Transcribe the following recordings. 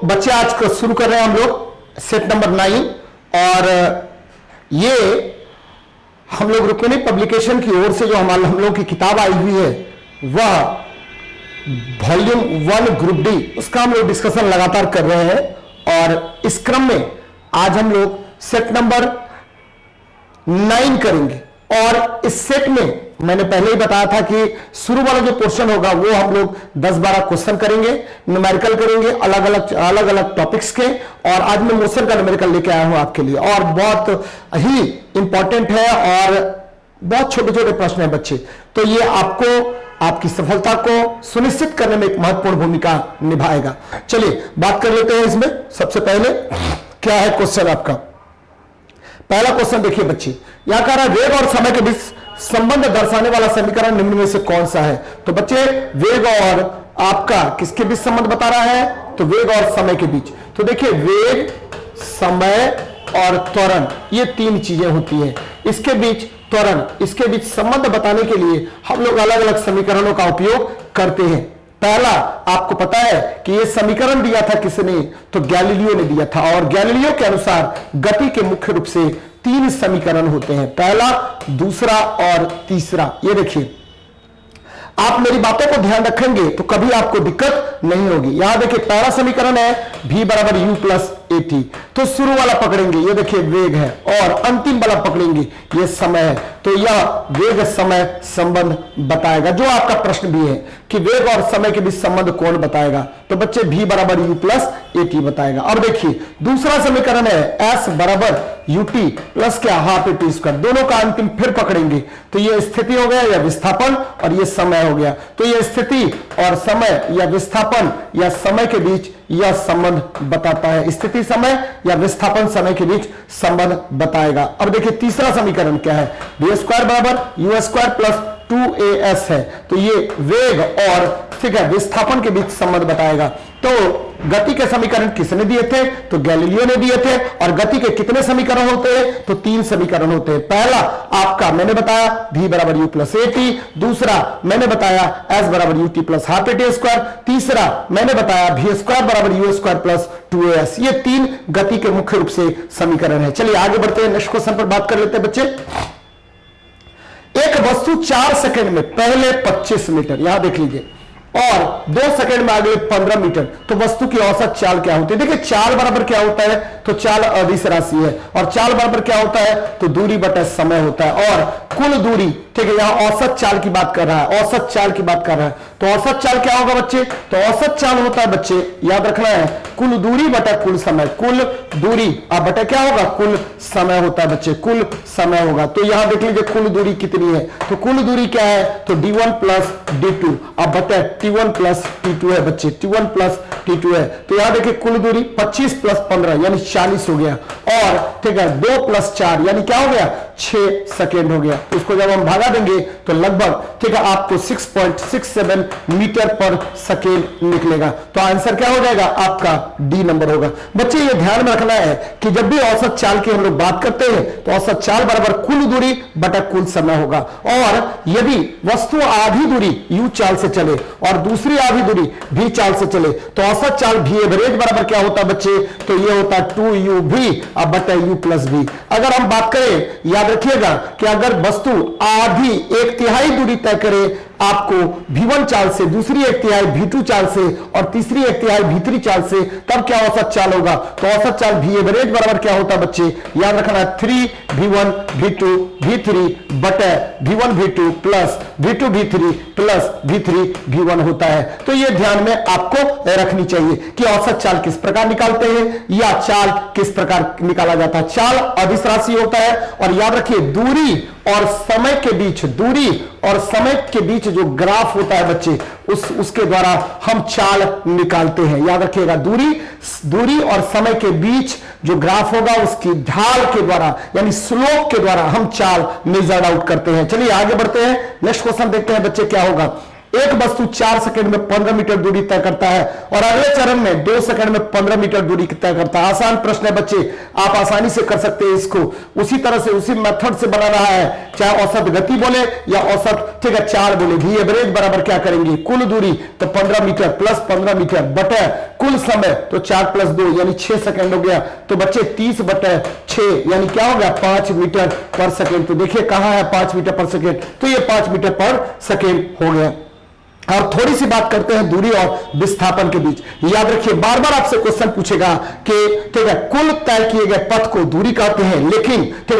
बच्चे आज को शुरू कर रहे हैं हम लोग सेट नंबर 9 और ये हम लोग रुक्मिणी पब्लिकेशन की ओर से जो हम लोग की किताब आई हुई है वह वॉल्यूम 1 ग्रुप डी, उसका हम लोग डिस्कशन लगातार कर रहे हैं और इस क्रम में आज हम लोग सेट नंबर 9 करेंगे। और इस सेट में मैंने पहले ही बताया था कि शुरू वाला जो पोर्शन होगा वो हम लोग 10-12 क्वेश्चन करेंगे, न्यूमेरिकल करेंगे अलग अलग टॉपिक्स के। और आज मैं मोशन का न्यूमेरिकल लेके आया हूं आपके लिए और बहुत ही इंपॉर्टेंट है और बहुत छोटे छोटे प्रश्न है बच्चे, तो ये आपको आपकी सफलता को सुनिश्चित करने में एक महत्वपूर्ण भूमिका निभाएगा। चलिए बात कर लेते हैं इसमें। सबसे पहले क्या है क्वेश्चन आपका, पहला क्वेश्चन देखिए बच्चे, यहां कह रहा है वेग और समय के बीच संबंध दर्शाने वाला समीकरण निम्न में से कौन सा है। तो बच्चे वेग और आपका किसके बीच संबंध बता रहा है, तो वेग और समय के बीच। तो देखिए वेग, समय और त्वरण ये तीन चीजें होती हैं, इसके बीच त्वरण, इसके बीच संबंध बताने के लिए हम लोग अलग अलग समीकरणों का उपयोग करते हैं। पहला आपको पता है कि यह समीकरण दिया था किसने, तो गैलीलियो ने दिया था और गैलीलियो के अनुसार गति के मुख्य रूप से 3 समीकरण होते हैं, पहला, दूसरा और तीसरा। ये देखिए आप मेरी बातों को ध्यान रखेंगे तो कभी आपको दिक्कत नहीं होगी। यहां देखिए पहला समीकरण है v बराबर u प्लस at, तो शुरू वाला पकड़ेंगे ये देखिए वेग है और अंतिम वाला पकड़ेंगे ये समय है, तो यह वेग समय संबंध बताएगा। जो आपका प्रश्न भी है कि वेग और समय के बीच संबंध कौन बताएगा, तो बच्चे v बराबर u प्लस at बताएगा। अब देखिए दूसरा समीकरण है s बराबर ut प्लस क्या हाफ at स्क्वायर, दोनों का अंतिम फिर पकड़ेंगे तो ये स्थिति हो गया या विस्थापन और ये समय हो गया, तो ये स्थिति और समय या विस्थापन या समय के बीच यह संबंध बताता है, स्थिति समय या विस्थापन समय के बीच संबंध बताएगा। अब देखिए तीसरा समीकरण क्या है, v स्क्वायर बराबर u स्क्वायर प्लस 2as है, तो ये वेग और ठीक है विस्थापन के बीच संबंध बताएगा। तो गति के समीकरण किसने दिए थे, तो गैलीलियो ने दिए थे और गति के कितने समीकरण होते हैं, तो 3 समीकरण होते हैं। पहला आपका मैंने बताया v बराबर u प्लस at, दूसरा मैंने बताया s बराबर ut plus half at square, तीसरा मैंने बताया v स्क्वायर बराबर u स्क्वायर प्लस 2as। ये 3 गति के मुख्य रूप से समीकरण है। चलिए आगे बढ़ते हैं, नेक्स्ट क्वेश्चन पर बात कर लेते हैं बच्चे। एक वस्तु 4 सेकंड में पहले 25 मीटर, यहां देख लीजिए, और 2 सेकंड में अगले 15 मीटर, तो वस्तु की औसत चाल क्या होती है। देखिए चाल बराबर क्या होता है, तो चाल अदिश राशि है और चाल बराबर क्या होता है, तो दूरी बटा समय होता है और कुल दूरी, ठीक है यहां औसत चाल की बात कर रहा है, औसत चाल की बात कर रहा है, तो औसत चाल क्या होगा बच्चे, तो औसत चाल होता है बच्चे याद रखना है कुल दूरी बटा कुल समय, कुल दूरी अब बटा क्या होगा, कुल समय होता है बच्चे, कुल समय होगा। तो यहां देख लीजिए कुल दूरी कितनी है, तो कुल दूरी क्या है, तो d1 प्लस d2 अब बता t1 प्लस t2 है बच्चे, t1 प्लस t2 है, तो यहां देखिए कुल दूरी 25 प्लस 15 यानी 40 हो गया और ठीक है 2 प्लस 4 यानी क्या हो गया, 6 सेकेंड हो गया। इसको जब हम भागा देंगे तो लगभग ठीक है आपको 6.67 मीटर पर सेकेंड निकलेगा, तो आंसर क्या हो जाएगा आपका डी नंबर होगा। बच्चे ये ध्यान में रखना है कि जब भी औसत चाल की हम लोग बात करते हैं तो औसत चाल बराबर कुल दूरी बटा कुल समय होगा, और यदि वस्तु आधी दूरी u चाल से चले और दूसरी आधी दूरी v चाल से चले तो औसत चाल v एवरेज बराबर क्या होता है बच्चे, तो ये होता है 2uv अब बटा u प्लस v। अगर हम बात करें याद रखिएगा कि अगर वस्तु आधी 1/3 दूरी तय करे आपको v1 चाल से, दूसरी 1/3 v2 चाल से और तीसरी 1/3 v3 चाल से, तब क्या औसत चाल होगा, तो औसत चाल v एवरेज बराबर क्या होता है बच्चे, याद रखना 3v1 v2 v3 बटा v1 v2 plus v2 v3 plus v3 v1 होता है। तो ये ध्यान में आपको रखनी चाहिए कि औसत चाल किस प्रकार निकालते हैं या चाल किस प्रकार निकाला जाता है। चाल अदिश राशि होता है और याद रखिए दूरी और समय के बीच, दूरी और समय के बीच जो ग्राफ होता है बच्चे उसके द्वारा हम चाल निकालते हैं। याद रखिएगा दूरी और समय के बीच जो ग्राफ होगा उसकी ढाल के द्वारा यानी स्लोप के द्वारा हम चाल मेजर आउट करते हैं। चलिए आगे बढ़ते हैं, नेक्स्ट क्वेश्चन देखते हैं बच्चे क्या होगा। एक वस्तु 4 सेकंड में 15 मीटर दूरी तय करता है और अगले चरण में 2 सेकंड में 15 मीटर दूरी तय करता है। आसान प्रश्न है बच्चे, आप आसानी से कर सकते हैं इसको, उसी तरह से उसी मेथड से बना रहा है, चाहे औसत गति बोले या औसत ठीक है चाल बोले। v एवरेज बराबर क्या करेंगे, कुल दूरी तो 15 मीटर प्लस 15 मीटर बटे कुल समय तो 4 + 2 यानी 6 सेकंड हो गया। तो बच्चे 30/6 यानी क्या हो गया 5 मीटर पर सेकंड। तो देखिए कहां है 5 मीटर पर सेकंड, तो ये 5 मीटर पर सेकंड हो गया। और थोड़ी सी बात करते हैं दूरी और विस्थापन के बीच। याद रखिए बार बार आपसे क्वेश्चन पूछेगा कि ठीक है कुल तय किए गए पथ को दूरी कहते हैं, लेकिन ठीक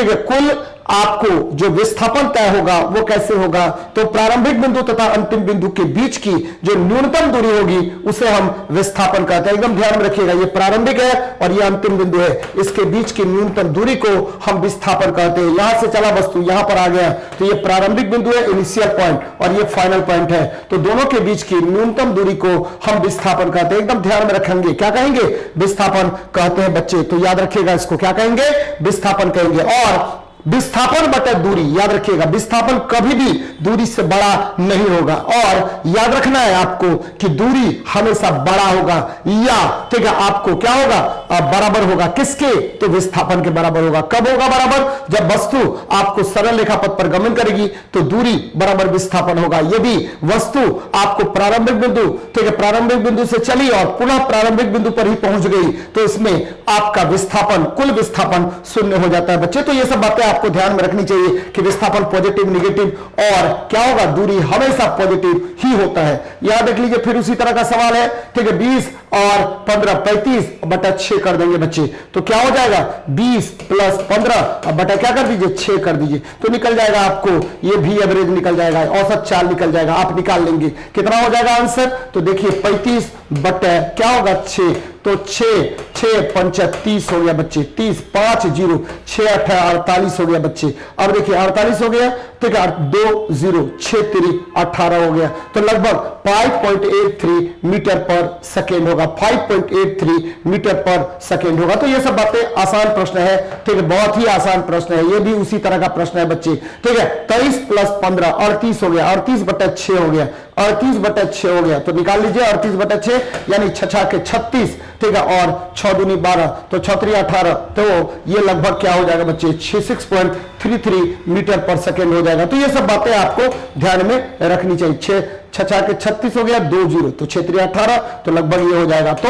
है कुल आपको जो विस्थापन तय होगा वो कैसे होगा, तो प्रारंभिक बिंदु तथा अंतिम बिंदु के बीच की जो न्यूनतम दूरी होगी उसे हम विस्थापन कहते हैं। एकदम ध्यान में रखिएगा, ये प्रारंभिक है और ये अंतिम बिंदु है, इसके बीच की न्यूनतम दूरी को हम विस्थापन कहते हैं। यहां से चला वस्तु यहां पर आ गया, तो ये प्रारंभिक बिंदु है इनिशियल पॉइंट, और ये फाइनल पॉइंट है, तो दोनों के बीच की न्यूनतम दूरी को हम विस्थापन कहते हैं। एकदम ध्यान में रखेंगे, क्या कहेंगे, विस्थापन कहते हैं बच्चे। तो याद रखिएगा इसको क्या कहेंगे, विस्थापन कहेंगे। और विस्थापन बटा दूरी, याद रखिएगा विस्थापन कभी भी दूरी से बड़ा नहीं होगा, और याद रखना है आपको कि दूरी हमेशा बड़ा होगा, या ठीक है आपको क्या होगा बराबर होगा किसके, तो विस्थापन के बराबर होगा। कब होगा बराबर, जब वस्तु आपको सरल रेखा पथ पर गमन करेगी तो दूरी बराबर विस्थापन होगा। यदि वस्तु आपको प्रारंभिक बिंदु, ठीक है प्रारंभिक बिंदु से चली और पुनः प्रारंभिक बिंदु पर ही पहुंच गई, तो इसमें आपका विस्थापन, कुल विस्थापन 0 हो जाता है बच्चे। तो ये सब बातें आपको ध्यान में रखनी चाहिए कि विस्थापन पॉजिटिव, नेगेटिव, और क्या होगा दूरी हमेशा पॉजिटिव ही होता है। याद रख लीजिए। फिर उसी तरह का सवाल है, ठीक है 20 और 15 35/6 कर देंगे बच्चे, तो क्या हो जाएगा 20 + 15 बटा क्या कर दीजिए 6 कर दीजिए, तो निकल जाएगा आपको ये भी एवरेज निकल जाएगा, औसत चाल निकल जाएगा, आप निकाल लेंगे कितना हो जाएगा आंसर। तो देखिए 35 बटा क्या होगा 6, तो 6 पंच 30 हो गया बच्चे, 30 5 0 6 8 48 हो गया बच्चे। अब देखिए 48 हो गया, ठीक है 2 0 6 3 18 हो गया, तो लगभग 5.83 मीटर पर सेकेंड होगा, 5.83 मीटर पर सेकेंड होगा। तो ये सब बातें आसान प्रश्न है, ठीक है बहुत ही आसान प्रश्न है, ये भी उसी तरह का प्रश्न है बच्चे। ठीक है 23 + 15 38 हो गया, 38/6 हो गया, 38/6 हो गया, तो निकाल लीजिए 38/6 यानी 6 के 36, ठीक है और 6 दूनी 12, तो 6 3 18, तो ये लगभग क्या हो जाएगा बच्चे 66.33 मीटर पर सेकेंड हो जाएगा। तो ये सब बातें आपको ध्यान में रखनी चाहिए। 6 के 36 हो गया, 2 0, तो 6 3 18, तो लगभग ये हो जाएगा। तो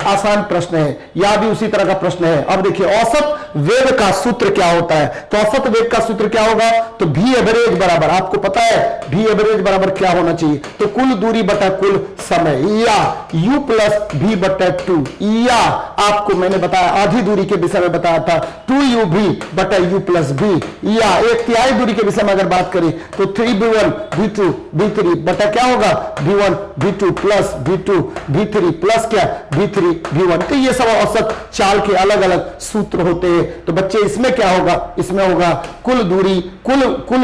आसान प्रश्न है, यह भी उसी तरह का प्रश्न है। अब देखिए औसत वेग का सूत्र क्या होता है, तो औसत वेग का सूत्र क्या होगा, तो भी एवरेज बराबर, आपको पता है भी एवरेज बराबर क्या होना चाहिए, तो कुल दूरी बटा कुल समय, या u + v/2, या आपको मैंने बताया आधी दूरी के विषय में बताया था 2uv बटा u + v, या 1/3 दूरी के विषय में अगर बात करें तो 3v1 v2 v3 बटा क्या होगा v1 v2 plus v2 v3 plus क्या v3 v1। तो ये सब औसत चाल के अलग अलग सूत्र होते हैं। तो बच्चे इसमें क्या होगा, इसमें होगा कुल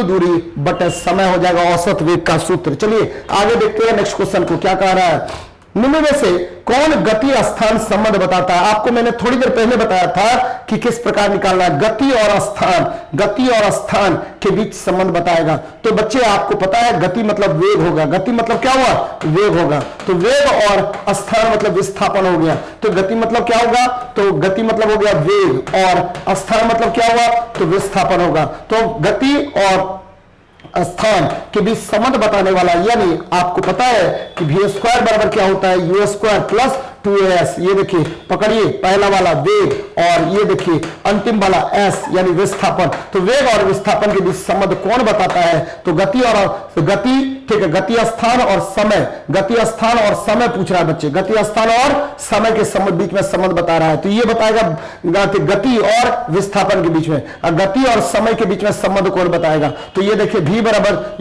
दूरी बटा समय हो जाएगा औसत वेग का सूत्र। चलिए आगे देखते हैं नेक्स्ट क्वेश्चन को क्या कह रहा है। निम्न में से कौन गति स्थान संबंध बताता है। आपको मैंने थोड़ी देर पहले बताया था कि किस प्रकार निकालना है, गति और स्थान के बीच संबंध बताएगा। तो बच्चे आपको पता है गति मतलब वेग होगा, गति मतलब क्या हुआ वेग होगा, तो वेग और स्थान मतलब विस्थापन हो गया। तो गति मतलब क्या होगा, तो गति मतलब हो गया वेग, और स्थान मतलब क्या हुआ, तो विस्थापन होगा। तो गति और स्थान के बीच संबंध बताने वाला, यानी आपको पता है कि v² बराबर क्या होता है u² + 2as। ये देखिए पकड़िए पहला वाला वेग, और ये देखिए अंतिम वाला s यानी विस्थापन। तो वेग और विस्थापन के बीच संबंध कौन बताता है, तो गति, ठीक है गति स्थान और समय पूछ रहा है बच्चे, गति स्थान और समय के संबंध बीच में संबंध बता रहा है। तो ये बताएगा गति और विस्थापन के बीच में, गति और समय के बीच में संबंध कौन बताएगा। तो ये देखिए v =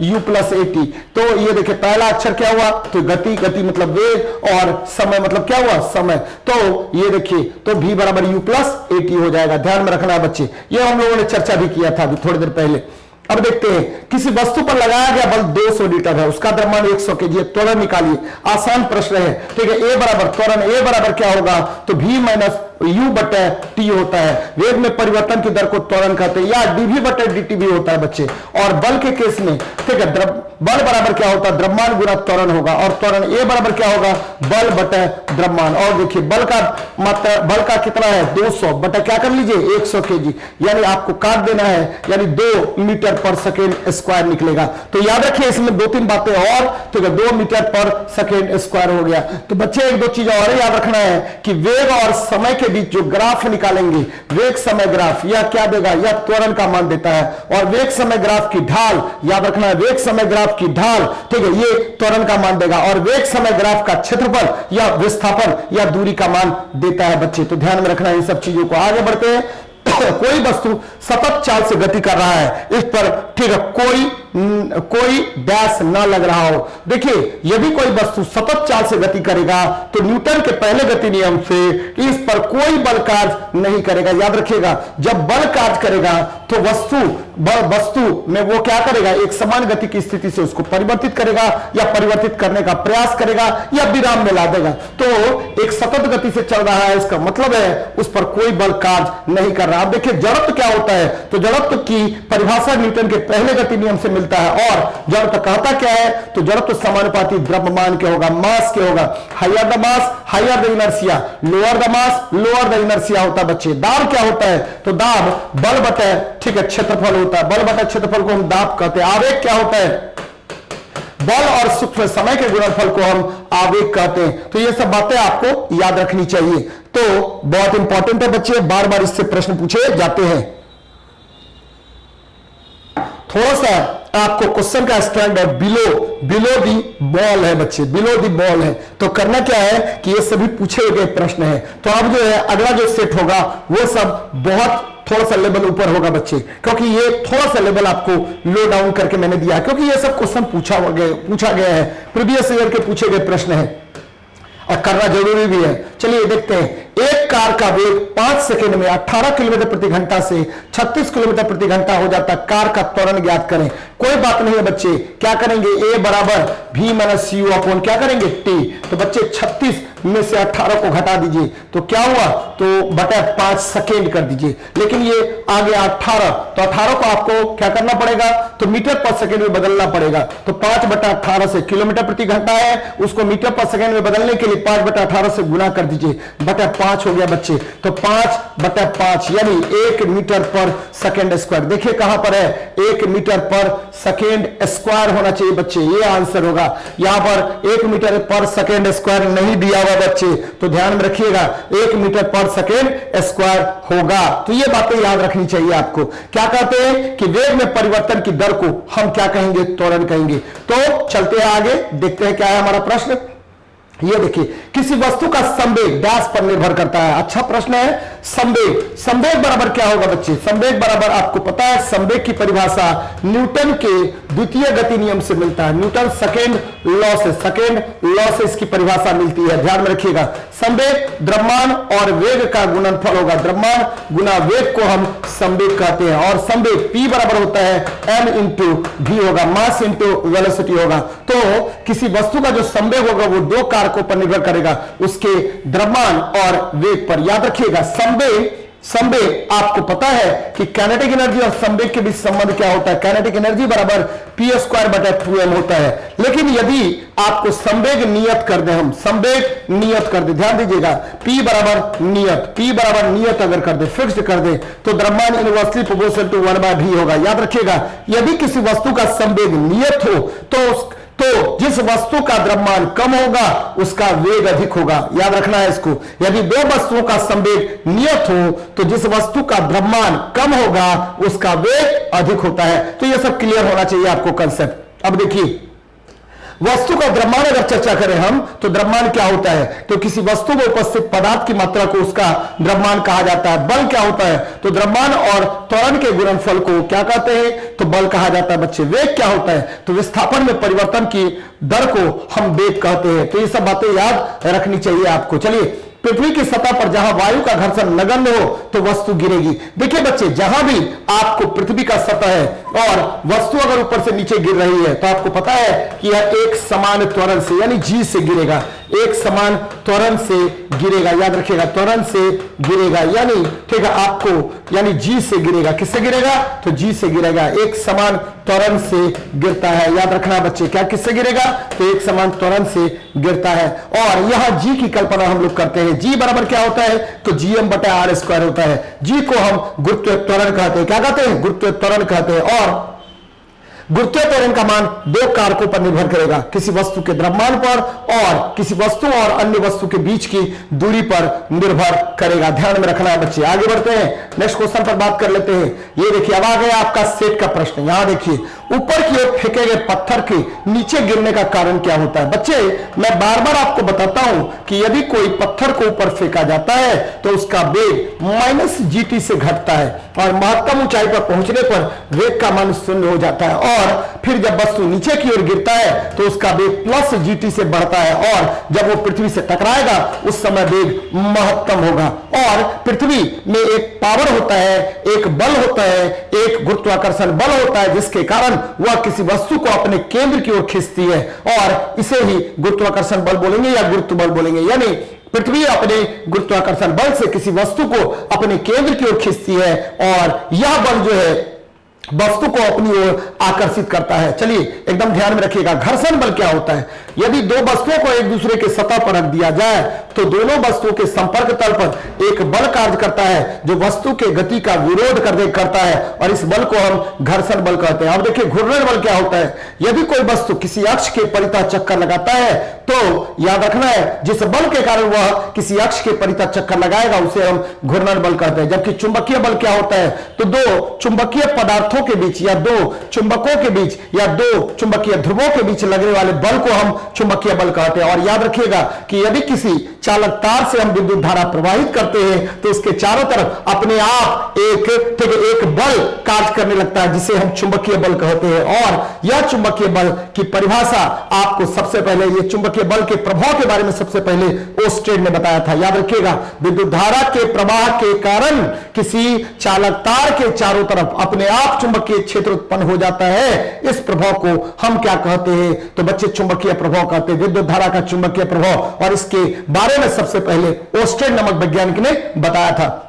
u + at, तो ये देखिए पहला अक्षर क्या हुआ, तो गति मतलब वेग, और समय मतलब क्या हुआ समय। तो ये देखिए तो v = u + at हो जाएगा। ध्यान में रखना है बच्चे, ये हम लोगों ने चर्चा भी किया था अभी थोड़ी देर पहले। अब देखते हैं किसी वस्तु पर लगाया गया बल 200 न्यूटन है, उसका द्रव्यमान 100 केजी, त्वरण निकालिए। आसान प्रश्न है, ठीक है। त्वरण A बराबर क्या होगा, तो v - u बटे टी होता है। वेग में परिवर्तन की दर को त्वरण कहते हैं, या dv बटे dt भी होता है बच्चे। और बल के केस में ठीक है, बल बराबर क्या होता है, द्रव्यमान गुना त्वरण होगा, और त्वरण A बराबर क्या होगा, बल बटे द्रव्यमान। और देखिए बल का मात्रा, बल का कितना है 200 बटा क्या कर लीजिए 100 kg, यानी आपको काट देना है, यानी 2 मीटर पर सेकेंड स्क्वायर निकलेगा। तो याद रखिए इसमें 2-3 बातें और, ठीक है, 2 मीटर पर सेकेंड स्क्वायर हो गया। तो बच्चे 1-2 चीजें और याद रखना है कि वेग और समय के बीच जो ग्राफ निकालेंगे, वेग समय ग्राफ, यह क्या देगा, यह त्वरण का मान देता है। और वेग समय ग्राफ की ढाल याद रखना है, वेग समय ग्राफ की ढाल, ठीक है, ये त्वरण का मान देगा। और वेग समय ग्राफ का क्षेत्रफल या विस्थापन या दूरी का मान देता है बच्चे। तो ध्यान में रखना है इन सब चीजों को। आगे बढ़ते हैं। कोई वस्तु सतत चाल से गति कर रहा है, इस पर ठीक है कोई डैश ना लग रहा हो। देखिए यदि कोई वस्तु सतत चाल से गति करेगा तो न्यूटन के पहले गति नियम से इस पर कोई बल कार्य नहीं करेगा। याद रखिएगा, जब बल कार्य करेगा तो वस्तु में वो क्या करेगा, एक समान गति की स्थिति से उसको परिवर्तित करेगा या परिवर्तित करने का प्रयास करेगा या विराम में ला देगा। तो एक सतत गति से चल रहा है, इसका मतलब है उस पर कोई बल कार्य नहीं कर रहा। अब देखिए जड़त्व क्या होता है, तो जड़त्व की परिभाषा न्यूटन के पहले गति नियम से मिलता है। और जड़त्व कहता क्या है, तो जड़त्व समानुपाती द्रव्यमान के होगा, मास के होगा। Higher the mass higher the inertia, lower the mass lower the inertia होता है बच्चे। दाब क्या होता है, तो दाब बल बटे ठीक है क्षेत्रफल होता है, बल बटे क्षेत्रफल को हम दाब कहते हैं। आवेग क्या होता है, बल और सूक्ष्म समय के गुणनफल को हम आवेग कहते हैं। तो ये सब बातें आपको याद रखनी चाहिए। तो बहुत इंपॉर्टेंट है बच्चे, बार बार इससे प्रश्न पूछे जाते हैं। थोड़ा सा आपको क्वेश्चन का स्टैंडर्ड बिलो दी बॉल है बच्चे, बिलो दी बॉल है। तो करना क्या है कि ये सभी पूछे गए प्रश्न है। तो अब जो है अगला जो सेट होगा वो सब बहुत थोड़ा सा लेवल ऊपर होगा बच्चे, क्योंकि ये थोड़ा सा लेवल आपको लो डाउन करके मैंने दिया, क्योंकि ये सब क्वेश्चन पूछा गया है, प्रीवियस ईयर के पूछे गए प्रश्न है और करना जरूरी भी है। चलिए देखते हैं। एक कार का वेग 5 सेकंड में 18 किलोमीटर प्रति घंटा से 36 किलोमीटर प्रति घंटा हो जाता है। कार का त्वरण ज्ञात करें। कोई बात नहीं है बच्चे, क्या करेंगे, A बराबर V माइनस U अपॉन क्या करेंगे T। तो बच्चे 36 में से 18 को घटा दीजिए तो क्या हुआ, तो बटा 5 सेकेंड कर दीजिए। लेकिन ये आ गया 18, तो 18 को आपको क्या करना पड़ेगा, तो मीटर पर सेकेंड में बदलना पड़ेगा। तो 5 बटा 18 से किलोमीटर प्रति घंटा है, उसको मीटर पर सेकेंड में बदलने के लिए 5 बटा 18 से गुना कर दीजिए, बटा 5 हो गया बच्चे। तो 5 बटा 5 यानी 1 मीटर पर सेकेंड स्क्वायर। देखिए कहां पर है, 1 मीटर पर सेकेंड स्क्वायर होना चाहिए बच्चे, ये आंसर होगा। यहां पर 1 मीटर पर सेकेंड स्क्वायर नहीं दिया हुआ बच्चे, तो ध्यान में रखिएगा 1 मीटर पर सेकेंड स्क्वायर होगा। तो ये बातें याद रखनी चाहिए आपको। क्या कहते हैं कि वेग में परिवर्तन की दर को हम क्या कहेंगे, त्वरण कहेंगे। तो चलते हैं आगे, देखते हैं क्या है हमारा प्रश्न। ये देखिए, किसी वस्तु का संवेग डैश पर निर्भर करता है। अच्छा प्रश्न है। संवेग बराबर क्या होगा बच्चे, संवेग बराबर आपको पता है, संवेग की परिभाषा न्यूटन के द्वितीय गति नियम से मिलता है। न्यूटन सेकेंड लॉ से इसकी परिभाषा मिलती है, ध्यान में रखिएगा। संवेग द्रव्यमान और वेग का गुणनफल होगा, द्रव्यमान गुना वेग को हम संवेग कहते हैं। और संवेग P बराबर होता है m इंटू V होगा, मास इंटू वेलोसिटी होगा। तो किसी वस्तु का जो संवेग होगा वो 2 कारकों पर निर्भर करेगा, उसके द्रव्यमान और वेग पर। याद रखिएगा संवेग आपको पता है कि काइनेटिक एनर्जी और संवेग के बीच संबंध क्या होता है, काइनेटिक एनर्जी बराबर p² बटा 2m होता है। लेकिन यदि आपको संवेग नियत कर दे, हम संवेग नियत कर दे, ध्यान दीजिएगा, p बराबर नियत अगर कर दे, फिक्स्ड कर दे, तो द्रव्यमान इनवर्सली प्रोपोर्शनल टू 1/v होगा। याद रखिएगा, यदि किसी वस्तु का संवेग नियत हो तो जिस वस्तु का द्रव्यमान कम होगा उसका वेग अधिक होगा। याद रखना है इसको। यदि 2 वस्तुओं का संवेग नियत हो तो जिस वस्तु का द्रव्यमान कम होगा उसका वेग अधिक होता है। तो यह सब क्लियर होना चाहिए आपको कंसेप्ट। अब देखिए, वस्तु का द्रव्यमान अगर चर्चा करें हम, तो द्रव्यमान क्या होता है, तो किसी वस्तु में उपस्थित पदार्थ की मात्रा को उसका द्रव्यमान कहा जाता है। बल क्या होता है, तो द्रव्यमान और त्वरण के गुणनफल को क्या कहते हैं, तो बल कहा जाता है बच्चे। वेग क्या होता है, तो विस्थापन में परिवर्तन की दर को हम वेग कहते हैं। तो ये सब बातें याद रखनी चाहिए आपको। चलिए, पृथ्वी की सतह पर जहां वायु का घर्षण नगण्य हो तो वस्तु गिरेगी। देखिए बच्चे, जहां भी आपको पृथ्वी का सतह है और वस्तु अगर ऊपर से नीचे गिर रही है तो आपको पता है कि यह एक समान त्वरण से यानी जी से गिरेगा। एक समान त्वरण से गिरेगा। याद रखिएगा, त्वरण से गिरेगा, यानी ठीक है आपको, यानी जी से गिरेगा। किससे गिरेगा? तो जी से गिरेगा। एक समान त्वरण से गिरता है। याद रखना बच्चे, क्या किससे गिरेगा? तो एक समान त्वरण से गिरता है। और यहां जी की कल्पना हम लोग करते हैं। जी बराबर क्या होता है? तो gm/r² होता है। जी को हम गुरुत्व त्वरण कहते हैं। क्या कहते हैं? गुरुत्व त्वरण कहते हैं। और गुरुत्वीय त्वरण का मान दो कारकों पर निर्भर करेगा, किसी वस्तु के द्रव्यमान पर और किसी वस्तु और अन्य वस्तु के बीच की दूरी पर निर्भर करेगा। ध्यान में रखना है बच्चे। आगे बढ़ते हैं, नेक्स्ट क्वेश्चन पर बात कर लेते हैं। ये देखिए, अब आ गया आपका सेट का प्रश्न। यहां देखिए, ऊपर की ओर फेंके गए पत्थर के नीचे गिरने का कारण क्या होता है? बच्चे मैं बार बार आपको बताता हूं कि यदि कोई पत्थर को ऊपर फेंका जाता है तो उसका वेग -gt से घटता है और महत्तम ऊंचाई पर पहुंचने पर वेग का मान 0 हो जाता है। और फिर जब वस्तु नीचे की ओर गिरता है तो उसका वेग +gt से बढ़ता है और जब वो पृथ्वी से टकराएगा उस समय वेग महत्तम होगा। और पृथ्वी में एक पावर होता है, एक बल होता है, एक गुरुत्वाकर्षण बल होता है, जिसके कारण वह किसी वस्तु को अपने केंद्र की ओर खींचती है और इसे ही गुरुत्वाकर्षण बल बोलेंगे या गुरुत्व बल बोलेंगे। यानी पृथ्वी अपने गुरुत्वाकर्षण बल से किसी वस्तु को अपने केंद्र की ओर खींचती है और यह बल जो है वस्तु को अपनी ओर आकर्षित करता है। चलिए एकदम ध्यान में रखिएगा, घर्षण बल क्या होता है? यदि दो वस्तुओं को एक दूसरे के सतह पर रख दिया जाए तो दोनों वस्तुओं के संपर्क तल पर एक बल कार्य करता है जो वस्तु के गति का विरोध करता है और इस बल को हम घर्षण बल कहते हैं। अब देखिए, घूर्णन बल क्या होता है? यदि कोई वस्तु किसी अक्ष के परितः चक्कर लगाता है तो याद रखना है, जिस बल के कारण वह किसी अक्ष के परितः चक्कर लगाएगा उसे हम घूर्णन बल कहते हैं। जबकि चुंबकीय बल क्या होता है? तो दो चुंबकीय पदार्थों के बीच या दो चुंबकों के बीच या दो चुंबकीय ध्रुवों के बीच लगने वाले बल को हम चुंबकीय बल कहते हैं। और याद रखिएगा कि यदि किसी चालक तार से हम विद्युत धारा प्रवाहित करते हैं तो इसके चारों तरफ अपने आप एक बल कार्य करने लगता है जिसे हम चुंबकीय बल कहते हैं। और यह चुंबकीय बल की परिभाषा आपको सबसे पहले, ये चुंबकीय बल के प्रभाव के बारे में सबसे पहले ओस्टेड ने बताया था। याद रखिएगा, विद्युत धारा के प्रवाह के कारण किसी चालक तार के चारों तरफ अपने आप चुंबकीय क्षेत्र उत्पन्न हो जाता है। इस प्रभाव को हम क्या कहते हैं? तो बच्चे चुंबकीय प्रभाव कहते हैं, विद्युत धारा का चुंबकीय प्रभाव। और इसके बारे में सबसे पहले ओस्टेड नामक वैज्ञानिक ने बताया था।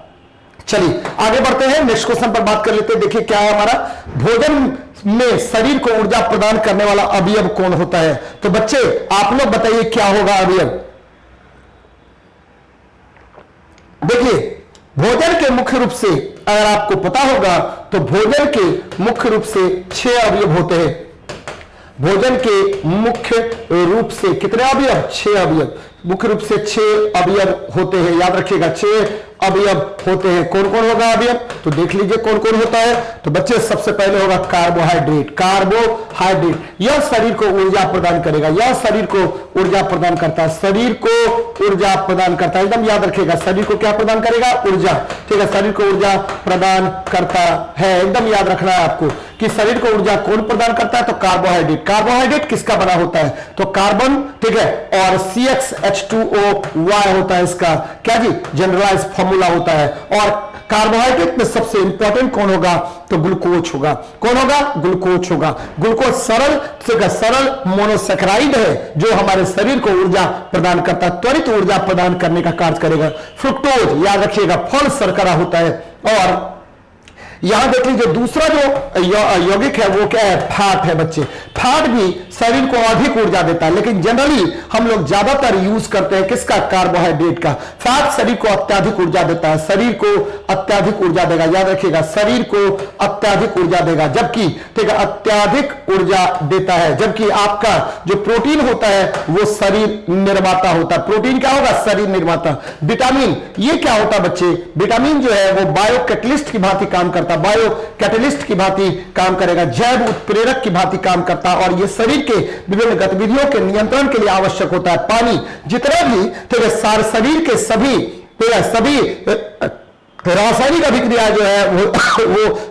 चलिए आगे बढ़ते हैं, नेक्स्ट क्वेश्चन पर बात कर लेते हैं। देखिए क्या है हमारा, भोजन में शरीर को ऊर्जा प्रदान करने वाला अवयव कौन होता है? तो बच्चे आप लोग बताइए क्या होगा अवयव? देखिए, भोजन के मुख्य रूप से अगर आपको पता होगा तो भोजन के मुख्य रूप से 6 अवयव होते हैं। भोजन के मुख्य रूप से कितने अवयव? 6 अवयव। मुख्य रूप से 6 अवयव होते हैं। याद रखिएगा, 6 अवयव होते हैं। कौन कौन होगा अवयव? तो देख लीजिए कौन कौन होता है। तो बच्चे सबसे पहले होगा कार्बोहाइड्रेट। कार्बोहाइड्रेट यह शरीर को ऊर्जा प्रदान करेगा, यह शरीर को ऊर्जा प्रदान करता है, शरीर को ऊर्जा प्रदान करता है। एकदम याद रखिएगा, शरीर को क्या प्रदान करेगा? ऊर्जा। ठीक है, शरीर को ऊर्जा प्रदान करता है। एकदम याद रखना है आपको कि शरीर को ऊर्जा कौन प्रदान करता है? तो कार्बोहाइड्रेट। कार्बोहाइड्रेट किसका बना होता है? तो कार्बन, ठीक है, और CxH2O होता है इसका क्या जी? जनरलाइज फॉर्मूला होता है। और कार्बोहाइड्रेट में सबसे इंपॉर्टेंट कौन होगा? तो ग्लूकोज होगा। कौन होगा? ग्लूकोज होगा। ग्लूकोज सरल मोनोसैकेराइड है जो हमारे शरीर को ऊर्जा प्रदान करता है, त्वरित ऊर्जा प्रदान करने का कार्य करेगा। फ्रुक्टोज याद रखिएगा फल शर्करा होता है। और यहां देख लीजिए दूसरा जो यौगिक है वो क्या है? फैट है बच्चे। फैट भी शरीर को अधिक ऊर्जा देता है, लेकिन जनरली हम लोग ज्यादातर यूज करते हैं किसका? कार्बोहाइड्रेट का। फैट शरीर को अत्यधिक ऊर्जा देता है, शरीर को अत्यधिक ऊर्जा देगा। याद रखिएगा, शरीर को अत्यधिक ऊर्जा देगा, जबकि ठीक है अत्यधिक ऊर्जा देता है। जबकि आपका जो प्रोटीन होता है वो शरीर निर्माता होता है। प्रोटीन क्या होगा? शरीर निर्माता। विटामिन ये क्या होता है बच्चे? विटामिन जो है वो बायो कैटलिस्ट की भांति काम करता, बायो कैटलिस्ट की भांति काम करेगा, जैव उत्प्रेरक की भांति काम करता है और ये शरीर के विभिन्न गतिविधियों के नियंत्रण के लिए आवश्यक होता है। पानी जितना भी ठीक है शरीर के सभी रासायनिक अभिक्रिया जो है वो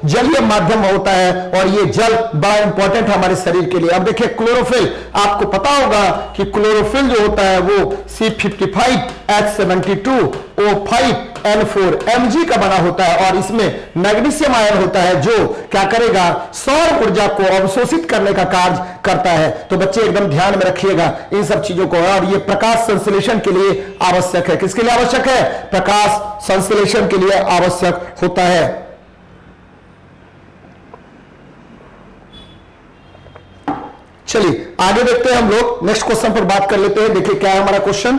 जलीय माध्यम होता है और ये जल बड़ा इंपॉर्टेंट है हमारे शरीर के लिए। अब देखिए क्लोरोफिल, आपको पता होगा कि क्लोरोफिल जो होता है वो C55H72O5 N4 Mg का बना होता है और इसमें मैग्नीशियम आयन होता है जो क्या करेगा, सौर ऊर्जा को अवशोषित करने का कार्य करता है। तो बच्चे एकदम ध्यान में रखिएगा इन सब चीजों को। और ये प्रकाश संश्लेषण के लिए आवश्यक है। किसके लिए आवश्यक है? प्रकाश संश्लेषण के लिए आवश्यक होता है। चलिए आगे देखते हैं हम लोग, नेक्स्ट क्वेश्चन पर बात कर लेते हैं। देखिए क्या है हमारा क्वेश्चन।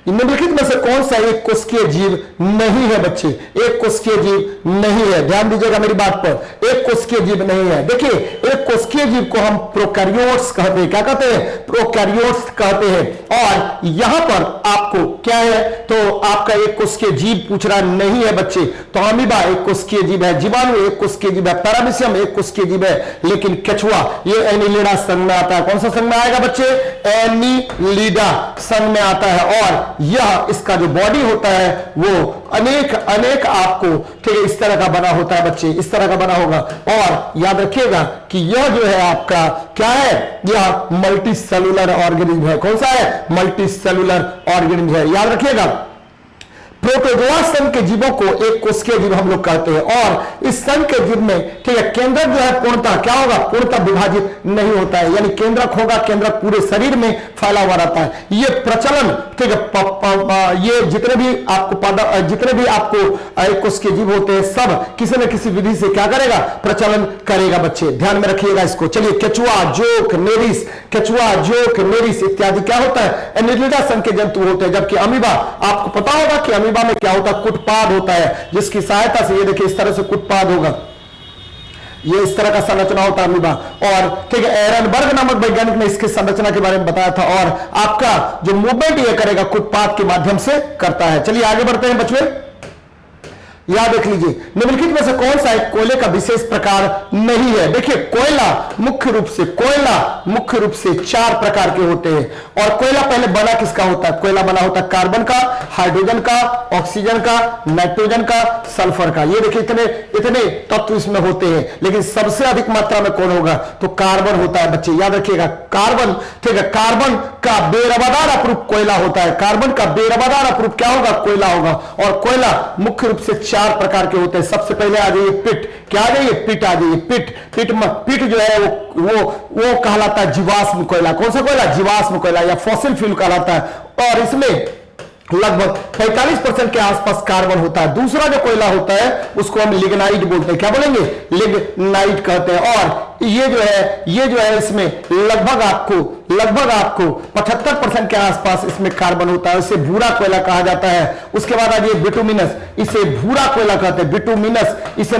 निम्नलिखित में से कौन सा एक कोशिकीय जीव नहीं है बच्चे? एक कोशिकीय जीव नहीं है, ध्यान दीजिएगा मेरी बात पर। एक कोशिकीय जीव नहीं है। देखिए एक कोशिकीय जीव को हम प्रोकैरियोट्स कहते हैं। क्या कहते हैं? प्रोकैरियोट्स कहते हैं। और यहां पर आपको क्या है, तो आपका एक कोशिकीय जीव पूछ रहा नहीं है बच्चे, तो अमीबा एक कोशिकीय जीव है, जीवाणु एक कोशिकीय जीव है, पैरामीशियम एक कोशिकीय जीव है, लेकिन केचुआ ये एनिलिडा संघ में आता है। कौन सा संघ में आएगा बच्चे? एनिलिडा संघ में आता है। और यह इसका जो बॉडी होता है वो अनेक अनेक आपको ठीक है इस तरह का बना होता है बच्चे, इस तरह का बना होगा। और याद रखिएगा कि यह जो है आपका क्या है, यह मल्टी सेलुलर ऑर्गेनिज्म है। कौन सा है? मल्टी सेलुलर ऑर्गेनिज्म है, याद रखिएगा। प्रोटोजोआ संघ के जीवों को एक कोशिकीय जीव हम लोग कहते हैं। और इस संघ के जीव में ठीक है केंद्रक जो है पूर्णतः क्या होगा, पूर्णतः विभाजित नहीं होता है, यानी केंद्रक होगा, केंद्रक पूरे शरीर में फैला हुआ रहता है। ये प्रचलन ठीक है ये जितने भी आपको एक कोशिकीय जीव होते हैं सब किसी न किसी विधि से क्या करेगा, प्रचलन करेगा बच्चे, ध्यान में रखिएगा इसको। चलिए केचुआ, जोक, नेरिस, केचुआ, जोक, नेरिस इत्यादि क्या होता है? एनिलिडा संघ के जंतु होते हैं। जबकि अमीबा, आपको पता होगा कि अमीबा में क्या होता है? कुटपाद होता है, जिसकी सहायता से ये देखिए इस तरह से कुटपाद होगा, ये इस तरह का संरचना होता है अमीबा। और ठीक है एरनबर्ग नामक वैज्ञानिक ने इसकी संरचना के बारे में बताया था। और आपका जो मूवमेंट ये करेगा कुटपाद के माध्यम से करता है। चलिए आगे बढ़ते हैं बच्चे, याद रख लीजिए निम्नलिखित में से कौन सा एक कोयले का विशेष प्रकार नहीं है? देखिए कोयला मुख्य रूप से 4 प्रकार के होते हैं। और कोयला पहले बना किसका होता है? कोयला बना होता है कार्बन का, हाइड्रोजन का, ऑक्सीजन का, नाइट्रोजन का, सल्फर का। ये देखिए इतने तत्व इसमें होते हैं, लेकिन सबसे अधिक मात्रा में कौन होगा? तो कार्बन होता है बच्चे, याद रखिएगा। कार्बन ठीक है, कार्बन का बेरबदार अपरूप कोयला होता है। कार्बन का बेरबदार अपरूप क्या होगा? कोयला होगा। और कोयला मुख्य रूप से 4 प्रकार के होते हैं। सबसे पहले आ जाइए पिट, क्या आ जाइए? पिट आ जाइए। पिट जो है वो कहलाता है जीवाश्म कोयला। कौन सा कोयला? जीवाश्म कोयला या फॉसिल फ्यूल कहलाता है। और इसमें लगभग 45% के आसपास कार्बन होता है। दूसरा जो कोयला होता है उसको हम लिग्नाइट बोलते हैं। क्या बोलेंगे? लिग्नाइट कहते हैं। और ये जो है इसमें लगभग आपको 75% के आसपास इसमें कार्बन होता है। इसे भूरा कोयला कहा जाता है। उसके बाद आ जाइए बिटुमिनस, इसे भूरा कोयला कहते हैं। बिटुमिनस, इसे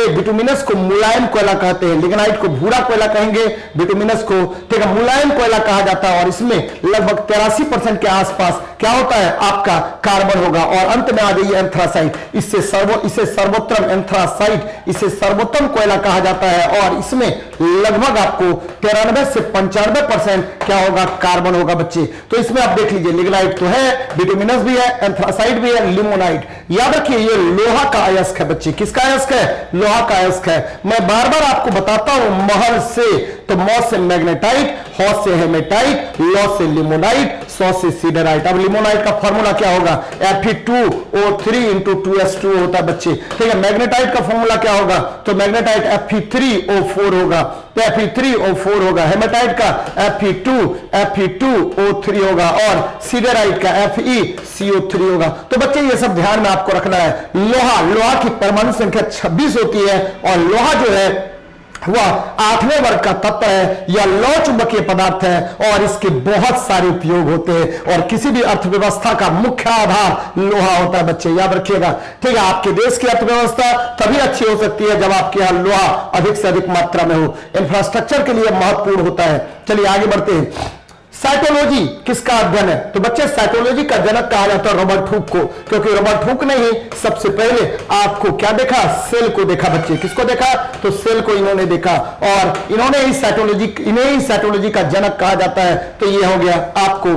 बिटुमिनस को मुलायम कोयला कहते हैं। लिग्नाइट को भूरा कोयला कहेंगे, बिटुमिनस को ठीक है मुलायम कोयला कहा जाता है। और इसमें लगभग 83% के आसपास क्या होता है? आपका कार्बन होगा। और अंत में आ जाइए एंथ्रासाइट, इसे सर्वोत्तम एंथ्रासाइट, इसे सर्वोत्तम कोयला कहा जाता है। और इसमें लगभग आपको 93 से 95% क्या होगा? कार्बन होगा बच्चे। तो इसमें आप देख लीजिए लिग्नाइट तो है, बिटुमिनस भी है, एंथ्रासाइट भी है, लिमोनाइट। याद रखिए ये लोहा का अयस्क है बच्चे। किसका अयस्क है? लोहा का अयस्क है। मैं बार बार आपको बताता हूं महल से, तो मौ से मैग्नेटाइट, हौ से हेमेटाइट, लौ से लिमोनाइट, सौ से सीडराइट। अब लिमोनाइट का फॉर्मूला क्या होगा? Fe2O3 × 2S2 होता है बच्चे, ठीक है। मैग्नेटाइट का फॉर्मूला क्या होगा? तो मैग्नेटाइट Fe3O4 होगा, तो Fe3O4 होगा। हेमेटाइट का Fe2O3 होगा। और सीडराइट का FeCO3 होगा। तो बच्चे ये सब ध्यान में आपको रखना है। लोहा की परमाणु संख्या 26 होती है। और लोहा जो है वह 8वें वर्ग का तत्व है या लौ चुंबकीय पदार्थ है। और इसके बहुत सारे उपयोग होते हैं। और किसी भी अर्थव्यवस्था का मुख्य आधार लोहा होता है बच्चे, याद रखिएगा, ठीक है। आपके देश की अर्थव्यवस्था तभी अच्छी हो सकती है जब आपके यहां लोहा अधिक से अधिक मात्रा में हो। इंफ्रास्ट्रक्चर के लिए महत्वपूर्ण होता है। चलिए आगे बढ़ते हैं। साइटोलॉजी किसका अध्ययन है? तो बच्चे साइटोलॉजी का जनक कहा जाता है रॉबर्ट हुक को, क्योंकि रॉबर्ट हुक ने ही सबसे पहले आपको क्या देखा? सेल को देखा बच्चे। किसको देखा? तो सेल को इन्होंने देखा। और इन्हें ही साइटोलॉजी का जनक कहा जाता है। तो ये हो गया आपको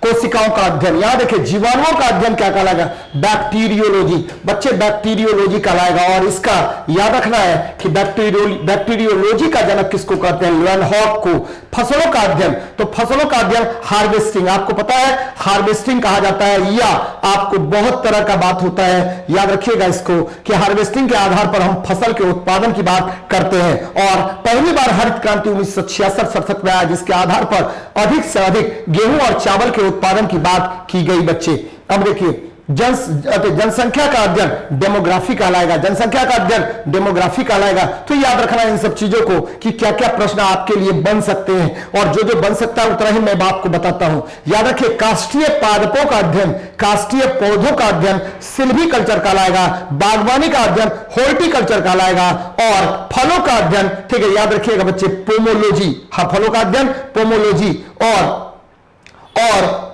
कोशिकाओं का अध्ययन, यहां देखिए जीवाणुओं का अध्ययन क्या कहलाएगा, बैक्टीरियोलॉजी। बच्चे बैक्टीरियोलॉजी कहलाएगा। और इसका याद रखना है कि बैक्टीरियोलॉजी का जनक किसको कहते हैं, ल्यूएनहॉक को। फसलों का अध्ययन, तो फसलों का अध्ययन हार्वेस्टिंग, आपको पता है हार्वेस्टिंग कहा जाता है, या आपको बहुत तरह का बात होता है, याद रखिएगा इसको कि हार्वेस्टिंग के आधार पर हम फसल के उत्पादन की बात करते हैं। और पहली बार हरित क्रांति 1966-67 में आया, जिसके आधार पर अधिक से अधिक गेहूं और चावल के उत्पादन की बात की गई बच्चे। अब देखिए जनसंख्या का अध्ययन डेमोग्राफी कहलाएगा, जनसंख्या का अध्ययन डेमोग्राफी कहलाएगा। तो याद रखना इन सब चीजों को कि क्या क्या प्रश्न आपके लिए बन सकते हैं, और जो जो बन सकता है उतना ही मैं आपको बताता हूं। याद रखिए काष्ठीय पादपों का अध्ययन, काष्ठीय पौधों का अध्ययन सिल्वीकल्चर कहलाएगा, बागवानी का अध्ययन हॉर्टिकल्चर कहलाएगा, और फलों का अध्ययन, ठीक है याद रखिएगा बच्चे, पोमोलॉजी। हाँ, फलों का अध्ययन पोमोलॉजी। और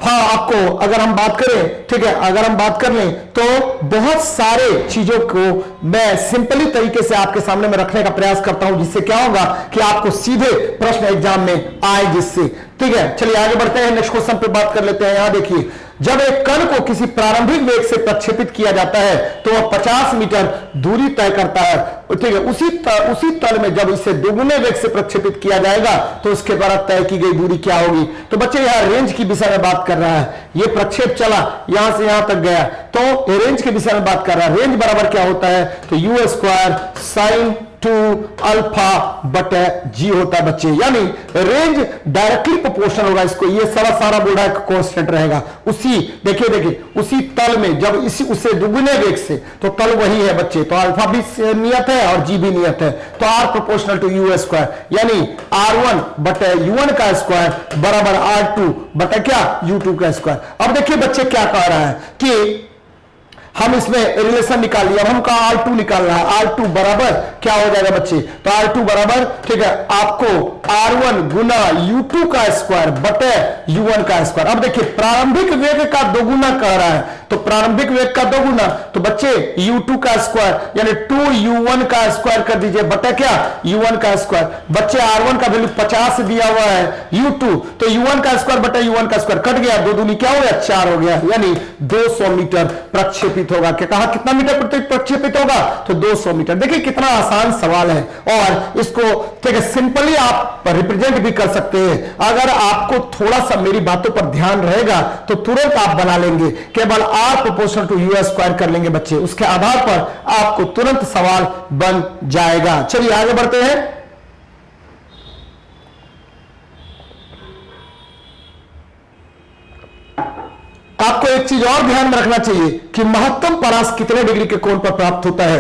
आपको अगर हम बात करें, ठीक है, अगर हम बात कर लें तो बहुत सारे चीजों को मैं सिंपली तरीके से आपके सामने में रखने का प्रयास करता हूं, जिससे क्या होगा कि आपको सीधे प्रश्न एग्जाम में आए, जिससे ठीक है। चलिए आगे बढ़ते हैं, नेक्स्ट क्वेश्चन पे बात कर लेते हैं। यहां देखिए, जब एक कण को किसी प्रारंभिक वेग से प्रक्षेपित किया जाता है तो वह 50 मीटर दूरी तय करता है, ठीक है। उसी तल में जब इसे दोगुने वेग से प्रक्षेपित किया जाएगा तो उसके द्वारा तय की गई दूरी क्या होगी। तो बच्चे यहां रेंज की विषय में बात कर रहा है, ये प्रक्षेप चला यहां से यहां तक गया, तो रेंज के विषय में बात कर रहा है। रेंज बराबर क्या होता है, तो u² sin 2 अल्फा बटे जी होता है बच्चे, यानी रेंज डायरेक्टली प्रोपोर्शनल होगा इसको, ये सारा बोल रहा है कांस्टेंट रहेगा। उसी देखिए उसी तल में जब उससे दुगुने वेग से, तो तल वही है बच्चे, तो अल्फा भी नियत है और जी भी नियत है, तो R प्रोपोर्शनल टू u², यानी R1 बटे u1 का स्क्वायर बराबर R2 बटे क्या u2 का स्क्वायर। अब देखिए बच्चे क्या कह रहा है कि हम इसमें रिलेशन निकाल लिया, अब हम कहा R2 निकालना है, R2 बराबर क्या हो जाएगा बच्चे, तो R2 बराबर, ठीक है, आपको R1 गुना U2 का स्क्वायर बटे U1 का स्क्वायर। अब देखिए प्रारंभिक वेग का दोगुना कह रहा है, तो प्रारंभिक वेग का दोगुना, तो बच्चे U2 का स्क्वायर यानी 2U1 का स्क्वायर कर दीजिए बटे क्या U1 का स्क्वायर। बच्चे R1 का वैल्यू 50 दिया हुआ है, U2 तो U1 का स्क्वायर बटे U1 का स्क्वायर कट गया, दो दूनी क्या हो गया 4 हो गया, यानी 200 मीटर प्रक्षेपित होगा। क्या कहा, कितना मीटर प्रक्षेपित होगा, तो 200 मीटर। देखिए कितना आसान सवाल है, और इसको ठीक है सिंपली आप रिप्रेजेंट भी कर सकते हैं। अगर आपको थोड़ा सा मेरी बातों पर ध्यान रहेगा तो तुरंत आप बना लेंगे, केवल R प्रोपोर्शनल टू u² कर लेंगे बच्चे, उसके आधार पर आपको तुरंत सवाल बन जाएगा। चलिए आगे बढ़ते हैं। आपको एक चीज और ध्यान में रखना चाहिए कि महत्तम परास कितने डिग्री के कोण पर प्राप्त होता है,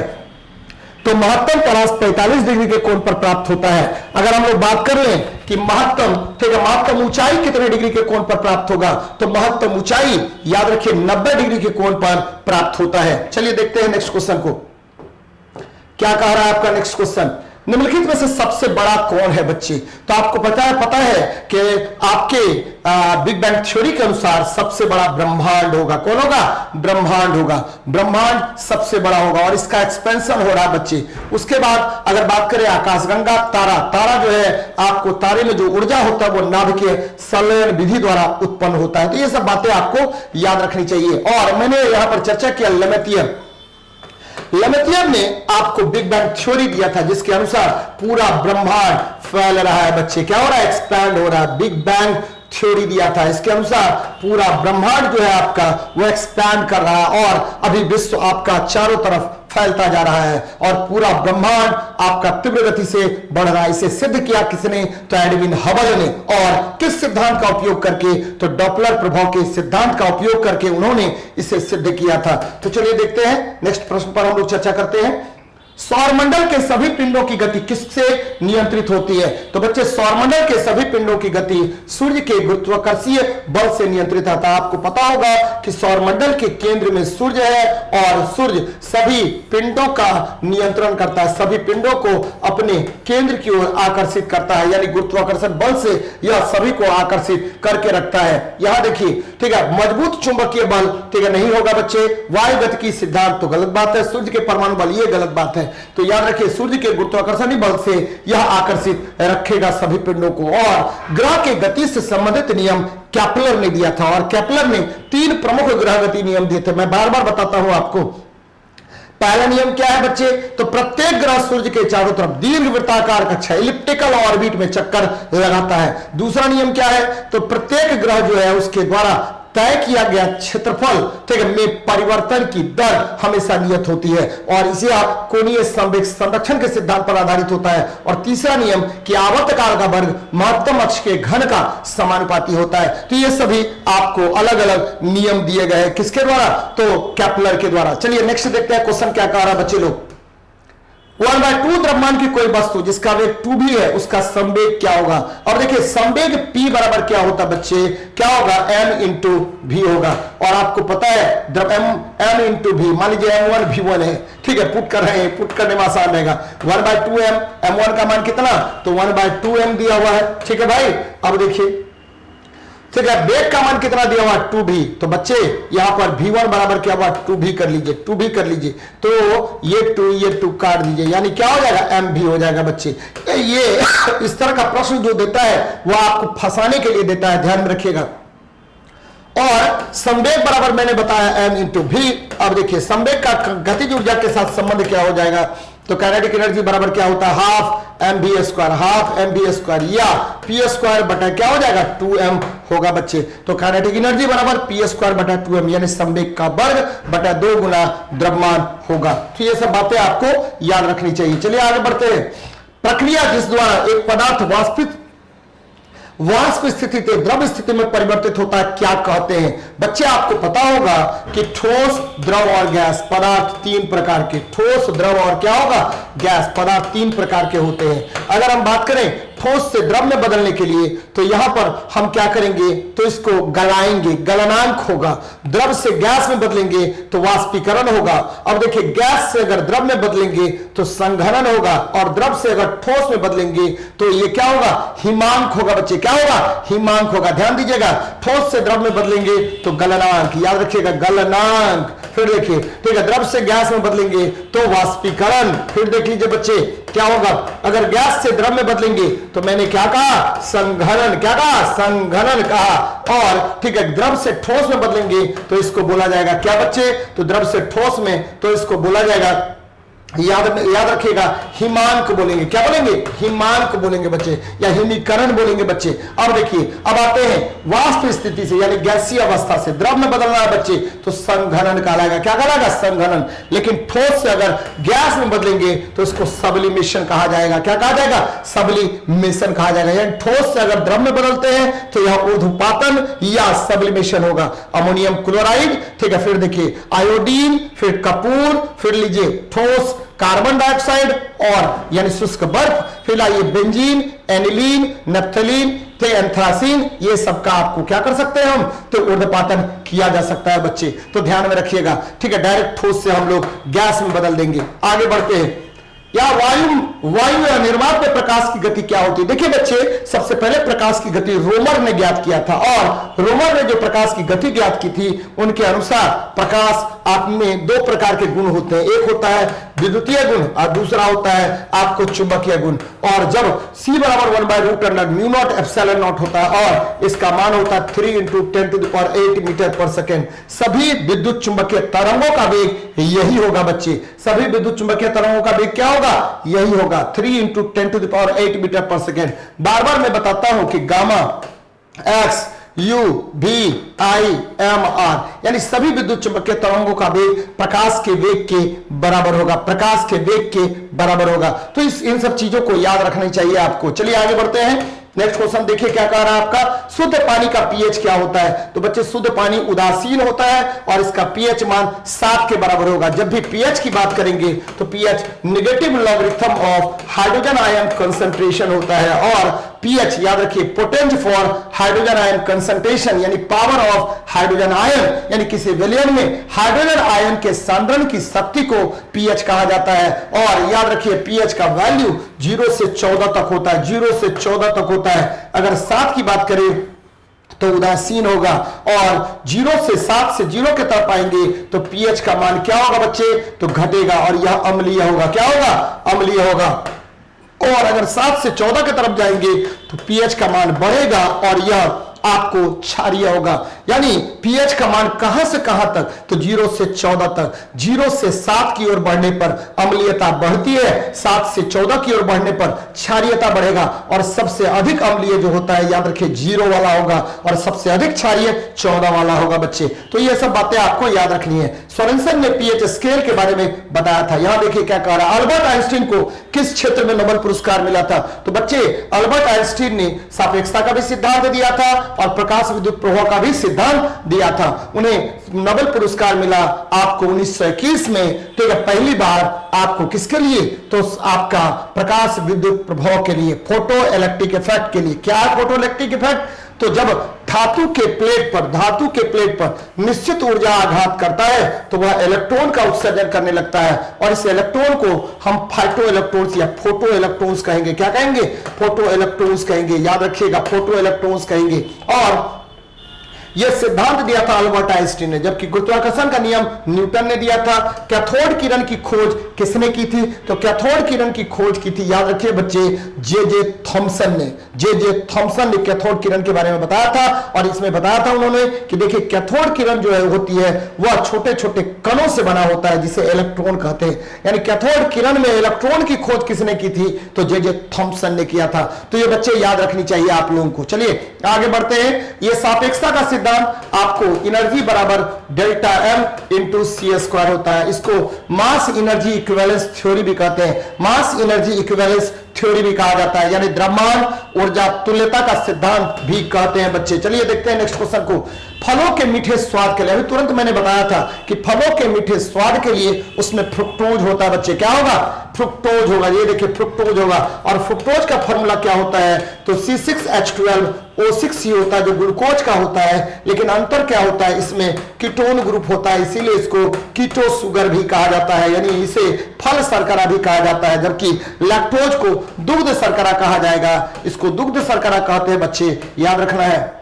तो महत्तम परास 45 डिग्री के कोण पर प्राप्त होता है। अगर हम लोग बात कर लें कि महत्तम, ठीक है, महत्तम ऊंचाई कितने डिग्री के कोण पर प्राप्त होगा, तो महत्तम ऊंचाई याद रखिए 90 डिग्री के कोण पर प्राप्त होता है। चलिए देखते हैं नेक्स्ट क्वेश्चन को, क्या कह रहा है आपका नेक्स्ट क्वेश्चन। निम्नलिखित में से सबसे बड़ा कौन है बच्चे, तो आपको पता है कि आपके बिग बैंग थ्योरी के अनुसार सबसे बड़ा ब्रह्मांड होगा। कौन होगा, ब्रह्मांड होगा, ब्रह्मांड सबसे बड़ा होगा, और इसका एक्सपेंशन हो रहा है बच्चे। उसके बाद अगर बात करें आकाशगंगा, तारा जो है, आपको तारे में जो ऊर्जा होता है वो नाभिकीय संलयन विधि द्वारा उत्पन्न होता है। तो ये सब बातें आपको याद रखनी चाहिए। और मैंने यहां पर चर्चा किया लेमेथियर ने आपको बिग बैंग थ्योरी दिया था, जिसके अनुसार पूरा ब्रह्मांड फैल रहा है बच्चे, क्या हो रहा है, एक्सपैंड हो रहा है। बिग बैंग थ्योरी दिया था, इसके अनुसार पूरा ब्रह्मांड जो है आपका वो एक्सपैंड कर रहा है, और अभी विश्व आपका चारों तरफ फैलता जा रहा है, और पूरा ब्रह्मांड आपका तीव्र गति से बढ़ रहा है। इसे सिद्ध किया किसने, तो एडविन हबल ने। और किस सिद्धांत का उपयोग करके, तो डॉपलर प्रभाव के सिद्धांत का उपयोग करके उन्होंने इसे सिद्ध किया था। तो चलिए देखते हैं नेक्स्ट प्रश्न पर हम लोग चर्चा करते हैं। सौरमंडल के सभी पिंडों की गति किससे नियंत्रित होती है, तो बच्चे सौरमंडल के सभी पिंडों की गति सूर्य के गुरुत्वाकर्षीय बल से नियंत्रित होता है। आपको पता होगा कि सौरमंडल के केंद्र में सूर्य है, और सूर्य सभी पिंडों का नियंत्रण करता है, सभी पिंडों को अपने केंद्र की ओर आकर्षित करता है, यानी गुरुत्वाकर्षण बल से यह सभी को आकर्षित करके रखता है। यहां देखिए, ठीक है, मजबूत चुंबकीय बल, ठीक है, नहीं होगा बच्चे। वायु गतिकी सिद्धांत तो गलत बात है, सूर्य के परमाणु बल ये गलत बात है। तो याद रखिए सूर्य के गुरुत्वाकर्षणी बल से यह आकर्षित रखेगा सभी पिंडों को। और ग्रह के गति से संबंधित नियम केपलर ने दिया था, और केपलर ने 3 प्रमुख ग्रह गति नियम दिए थे। मैं बार बार बताता हूं आपको। पहला नियम क्या है बच्चे, तो प्रत्येक ग्रह सूर्य के चारों तरफ दीर्घ वृत्ताकार कक्षा इलिप्टिकल ऑर्बिट में चक्कर लगाता है। दूसरा नियम क्या है, तो प्रत्येक ग्रह जो है उसके द्वारा तय किया गया क्षेत्रफल ठीक है में परिवर्तन की दर हमेशा नियत होती है, और इसे आप कोणीय संवेग संरक्षण के सिद्धांत पर आधारित होता है। और तीसरा नियम कि आवर्तकाल का वर्ग महत्तम अक्ष के घन का समानुपाती होता है। तो ये सभी आपको अलग अलग नियम दिए गए हैं, किसके द्वारा, तो केपलर के द्वारा। चलिए नेक्स्ट देखते हैं क्वेश्चन क्या कह रहा है बच्चे लोग। 1/2 द्रव्यमान की कोई वस्तु जिसका वेग 2v है उसका संवेग क्या होगा। और देखिए संवेग p बराबर क्या होता है बच्चे, क्या होगा, m इंटू v होगा। और आपको पता है m इंटू v, मान लीजिए m1 v1 है, ठीक है, पुट कर रहे हैं, पुट करने में आसान रहेगा। 1/2m, m1 का मान कितना, तो 1/2m दिया हुआ है, ठीक है भाई। अब देखिए ठीक है, वेग का मान कितना दिया हुआ, 2v। तो बच्चे यहां पर v1 बराबर क्या हुआ, 2v कर लीजिए, 2v कर लीजिए। तो ये 2 काट दीजिए, यानी क्या हो जाएगा, mv हो जाएगा बच्चे। ये इस तरह का प्रश्न जो देता है वह आपको फंसाने के लिए देता है, ध्यान में रखिएगा। और संवेग बराबर मैंने बताया m इंटू v। अब देखिए संवेग का गतिज ऊर्जा के साथ संबंध क्या हो जाएगा, तो काइनेटिक एनर्जी बराबर क्या होता है, हाफ mv स्क्वायर या p स्क्वायर बटा क्या हो जाएगा, 2m होगा बच्चे। तो काइनेटिक एनर्जी बराबर p स्क्वायर बटा 2m, यानी संवेग का वर्ग बटा 2 गुना द्रव्यमान होगा। तो ये सब बातें आपको याद रखनी चाहिए। चलिए आगे बढ़ते हैं। प्रक्रिया जिस द्वारा एक पदार्थ वाष्प स्थिति से द्रव स्थिति में परिवर्तित होता है क्या कहते हैं। बच्चे आपको पता होगा कि ठोस, द्रव और गैस पदार्थ 3 प्रकार के, ठोस, द्रव और क्या होगा, गैस पदार्थ 3 प्रकार के होते हैं। अगर हम बात करें ठोस से द्रव में बदलने के लिए, तो यहां पर हम क्या करेंगे, तो इसको गलाएंगे, गलनांक होगा। द्रव से गैस में बदलेंगे तो वाष्पीकरण होगा। अब देखिए गैस से अगर द्रव में बदलेंगे तो संघनन होगा, और द्रव से अगर ठोस में बदलेंगे तो ये क्या होगा, हिमांक होगा बच्चे, क्या होगा, हिमांक होगा। ध्यान दीजिएगा, ठोस से द्रव में बदलेंगे तो गलनांक, याद रखिएगा गलनांक। फिर देखिए ठीक है, द्रव से गैस में बदलेंगे तो वाष्पीकरण। फिर देख लीजिए बच्चे क्या होगा, अगर गैस से द्रव में बदलेंगे तो मैंने क्या कहा, संघनन, क्या कहा, संघनन कहा। और ठीक है, द्रव से ठोस में बदलेंगे तो इसको बोला जाएगा क्या बच्चे, तो द्रव से ठोस में तो इसको बोला जाएगा, याद रखिएगा, हिमांक बोलेंगे। क्या बोलेंगे, हिमांक बोलेंगे बच्चे, या हिमीकरण बोलेंगे बच्चे। अब देखिए, अब आते हैं वाष्प स्थिति से यानी गैसीय अवस्था से द्रव में बदलना है बच्चे, तो संघनन कहलाएगा। क्या कहलाएगा, संघनन। लेकिन ठोस से अगर गैस में बदलेंगे तो इसको सब्लिमेशन कहा जाएगा। क्या कहा जाएगा, सब्लिमेशन कहा जाएगा। यानी ठोस से अगर द्रव में बदलते हैं तो यह ऊर्ध्वपातन या सब्लिमेशन होगा। अमोनियम क्लोराइड, ठीक है, फिर देखिए आयोडीन, फिर कपूर, फिर लीजिए ठोस कार्बन डाइऑक्साइड और यानी शुष्क बर्फ, फिर लाइए बेंजीन, एनिलीन, नफ्थलीन, एंथ्रासीन, ये सब का आपको क्या कर सकते हैं हम, तो ऊर्ध्वपातन किया जा सकता है बच्चे। तो ध्यान में रखिएगा, ठीक है, डायरेक्ट ठोस से हम लोग गैस में बदल देंगे। आगे बढ़ते हैं। या वायु या निर्वात में प्रकाश की गति क्या होती है। देखिए बच्चे, सबसे पहले प्रकाश की गति रोमर ने ज्ञात किया था, और रोमर ने जो प्रकाश की गति ज्ञात की थी उनके अनुसार प्रकाश आप में 2 प्रकार के गुण होते हैं। एक होता है विद्युतीय गुण और दूसरा होता है आपको चुंबकीय गुण। और जब c बराबर 1/√μ0 होता है और इसका मान होता है 3 × 10⁸ मीटर पर सेकेंड, सभी विद्युत चुंबकीय तरंगों का वेग यही होगा बच्चे। सभी विद्युत चुंबकीय तरंगों का वेग क्या होगा, यही होगा, 3 × 10⁸ मीटर पर सेकेंड। बार बार मैं बताता हूं कि gamma, x, U, V, I, M, R यानी सभी विद्युत चुंबकीय तरंगों का वेग प्रकाश के वेग के बराबर होगा, प्रकाश के वेग के बराबर होगा। तो इन सब चीजों को याद रखनी चाहिए आपको। चलिए आगे बढ़ते हैं। नेक्स्ट क्वेश्चन देखिए क्या कह रहा है आपका, शुद्ध पानी का पीएच क्या होता है। तो बच्चे शुद्ध पानी उदासीन होता है और इसका पीएच मान 7 के बराबर होगा। जब भी पीएच की बात करेंगे तो pH negative logarithm of hydrogen ion concentration होता है, और पीएच याद रखिए potent for hydrogen ion concentration यानी पावर ऑफ हाइड्रोजन आयन, यानी किसी विलयन में हाइड्रोजन आयन के सांद्रण की शक्ति को पीएच कहा जाता है। और याद रखिए पीएच का वैल्यू 0 से 14 तक होता है, 0 से 14 तक होता है। अगर 7 की बात करें तो उदासीन होगा, और 0 से 7 से 0 की तरफ आएंगे तो पीएच का मान क्या होगा बच्चे, तो घटेगा और यह अम्लीय होगा। क्या होगा, अम्लीय होगा। और अगर 7 से 14 की तरफ जाएंगे तो पीएच का मान बढ़ेगा और यह आपको क्षारीय होगा। यानी पीएच का मान कहां से कहां तक, तो 0 से 14 तक। 0 से 7 की ओर बढ़ने पर अम्लीयता बढ़ती है, 7 से 14 की ओर बढ़ने पर क्षारीयता बढ़ेगा, और सबसे अधिक अम्लीय जो होता है याद रखिए 0 वाला होगा, और सबसे अधिक क्षारीय 14 वाला होगा बच्चे। तो ये सब बातें आपको याद रखनी है। सोरेनसन ने पीएच स्केल के बारे में बताया था। यहां देखिए क्या कह रहा है, अल्बर्ट आइंस्टीन को किस क्षेत्र में नोबेल पुरस्कार मिला था, तो बच्चे अल्बर्ट आइंस्टीन ने सापेक्षता का भी सिद्धांत दिया था और प्रकाश विद्युत प्रवाह का भी सिद्धांत दिया था। उन्हें नोबेल पुरस्कार मिला आपको 1921 में, ठीक है, पहली बार आपको किसके लिए, तो आपका प्रकाश विद्युत प्रभाव के लिए, फोटो इलेक्ट्रिक इफेक्ट के लिए। क्या है फोटो इलेक्ट्रिक इफेक्ट, तो जब धातु के प्लेट पर निश्चित ऊर्जा आघात करता है तो वह इलेक्ट्रॉन का उत्सर्जन करने लगता है, और इस इलेक्ट्रॉन को हम फाइटो इलेक्ट्रॉन्स या फोटो इलेक्ट्रॉन्स कहेंगे। क्या कहेंगे, फोटो इलेक्ट्रॉन्स कहेंगे, याद रखिएगा फोटो इलेक्ट्रॉन्स कहेंगे। और यह सिद्धांत दिया था अल्बर्ट आइंस्टीन ने, जबकि गुरुत्वाकर्षण का नियम न्यूटन ने दिया था। कैथोड किरण की खोज किसने की थी, तो कैथोड किरण की खोज की थी, याद रखिए बच्चे, जे थॉमसन ने कैथोड किरण के बारे में बताया था। और इसमें बताया था उन्होंने कि देखिए कैथोड किरण जो है होती है वह छोटे छोटे कणों से बना होता है जिसे इलेक्ट्रॉन कहते हैं। यानी कैथोड किरण में इलेक्ट्रॉन की खोज किसने की थी, तो जे थॉमसन ने किया था। तो ये बच्चे याद रखनी चाहिए आप लोगों को। चलिए आगे बढ़ते हैं। ये सापेक्षता का सिद्धांत आपको एनर्जी बराबर डेल्टा एम इंटू सी स्क्वायर होता है। इसको मास एनर्जी इक्विवेलेंस थ्योरी भी कहते हैं, मास एनर्जी इक्विवेलेंस थ्योरी भी कहा जाता है, यानी द्रव्यमान ऊर्जा तुल्यता का सिद्धांत भी कहते हैं बच्चे। चलिए देखते हैं नेक्स्ट क्वेश्चन को। फलों के मीठे स्वाद के लिए, अभी तुरंत मैंने बताया था कि फलों के मीठे स्वाद के लिए उसमें फ्रुक्टोज होता है बच्चे। क्या होगा, फ्रुक्टोज होगा। ये देखिए फ्रुक्टोज होगा, और फ्रुक्टोज का फॉर्मूला क्या होता है, तो C6H12O6 ही होता है जो ग्लूकोज का होता है। लेकिन अंतर क्या होता है, इसमें कीटोन ग्रुप होता है, इसीलिए इसको कीटो शुगर भी कहा जाता है, यानी इसे फल शर्करा भी कहा जाता है। जबकि लैक्टोज को दुग्ध शर्करा कहा जाएगा, इसको दुग्ध शर्करा कहते हैं बच्चे, याद रखना है,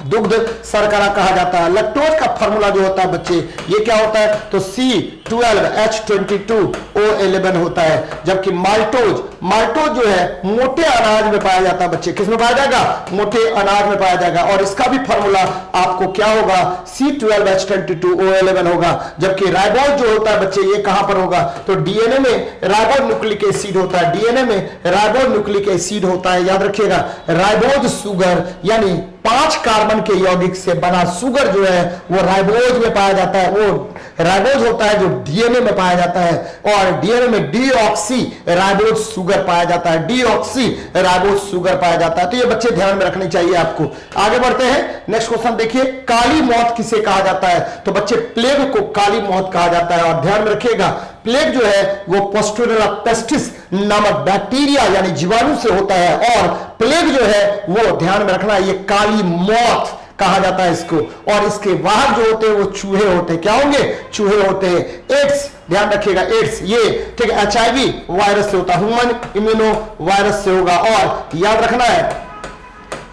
दुग्ध शर्करा कहा जाता है। लैक्टोज का फार्मूला जो होता है बच्चे, ये क्या होता है, तो C12H22O11 होता है। जबकि माल्टोज जो है मोटे अनाज में पाया जाता है बच्चे। किस में पाया जाएगा, मोटे अनाज में पाया जाएगा, और इसका भी फार्मूला आपको क्या होगा, C12H22O11 होगा। जबकि राइबोज जो होता है बच्चे, ये कहां पर होगा, तो डीएनए में राइबो न्यूक्लिक एसिड होता है, डीएनए में राइबो न्यूक्लिक एसिड होता है, याद रखिएगा। राइबोज शुगर यानी 5 कार्बन के यौगिक से बना शुगर जो है वो राइबोज में पाया जाता है। वो राइबोज होता है जो डीएनए में पाया जाता है, और डीएनए में डीऑक्सी राइबोज शुगर पाया जाता है, डीऑक्सी राइबोज शुगर पाया जाता है। तो ये बच्चे ध्यान में रखनी चाहिए आपको। आगे बढ़ते हैं, नेक्स्ट क्वेश्चन देखिए। काली मौत किसे कहा जाता है, तो बच्चे प्लेग को काली मौत कहा जाता है। और ध्यान में रखिएगा प्लेग जो है वो पोस्टुरेला पेस्टिस नामक बैक्टीरिया यानी जीवाणु से होता है, और प्लेग जो है वो ध्यान में रखना, ये काली मौत कहा जाता है इसको। और इसके वाहक जो होते हैं वो चूहे होते हैं। क्या होंगे, चूहे होते हैं। एड्स, ध्यान रखिएगा, एड्स ये ठीक है HIV वायरस से होता है, ह्यूमन इम्यूनो वायरस से होगा। और याद रखना है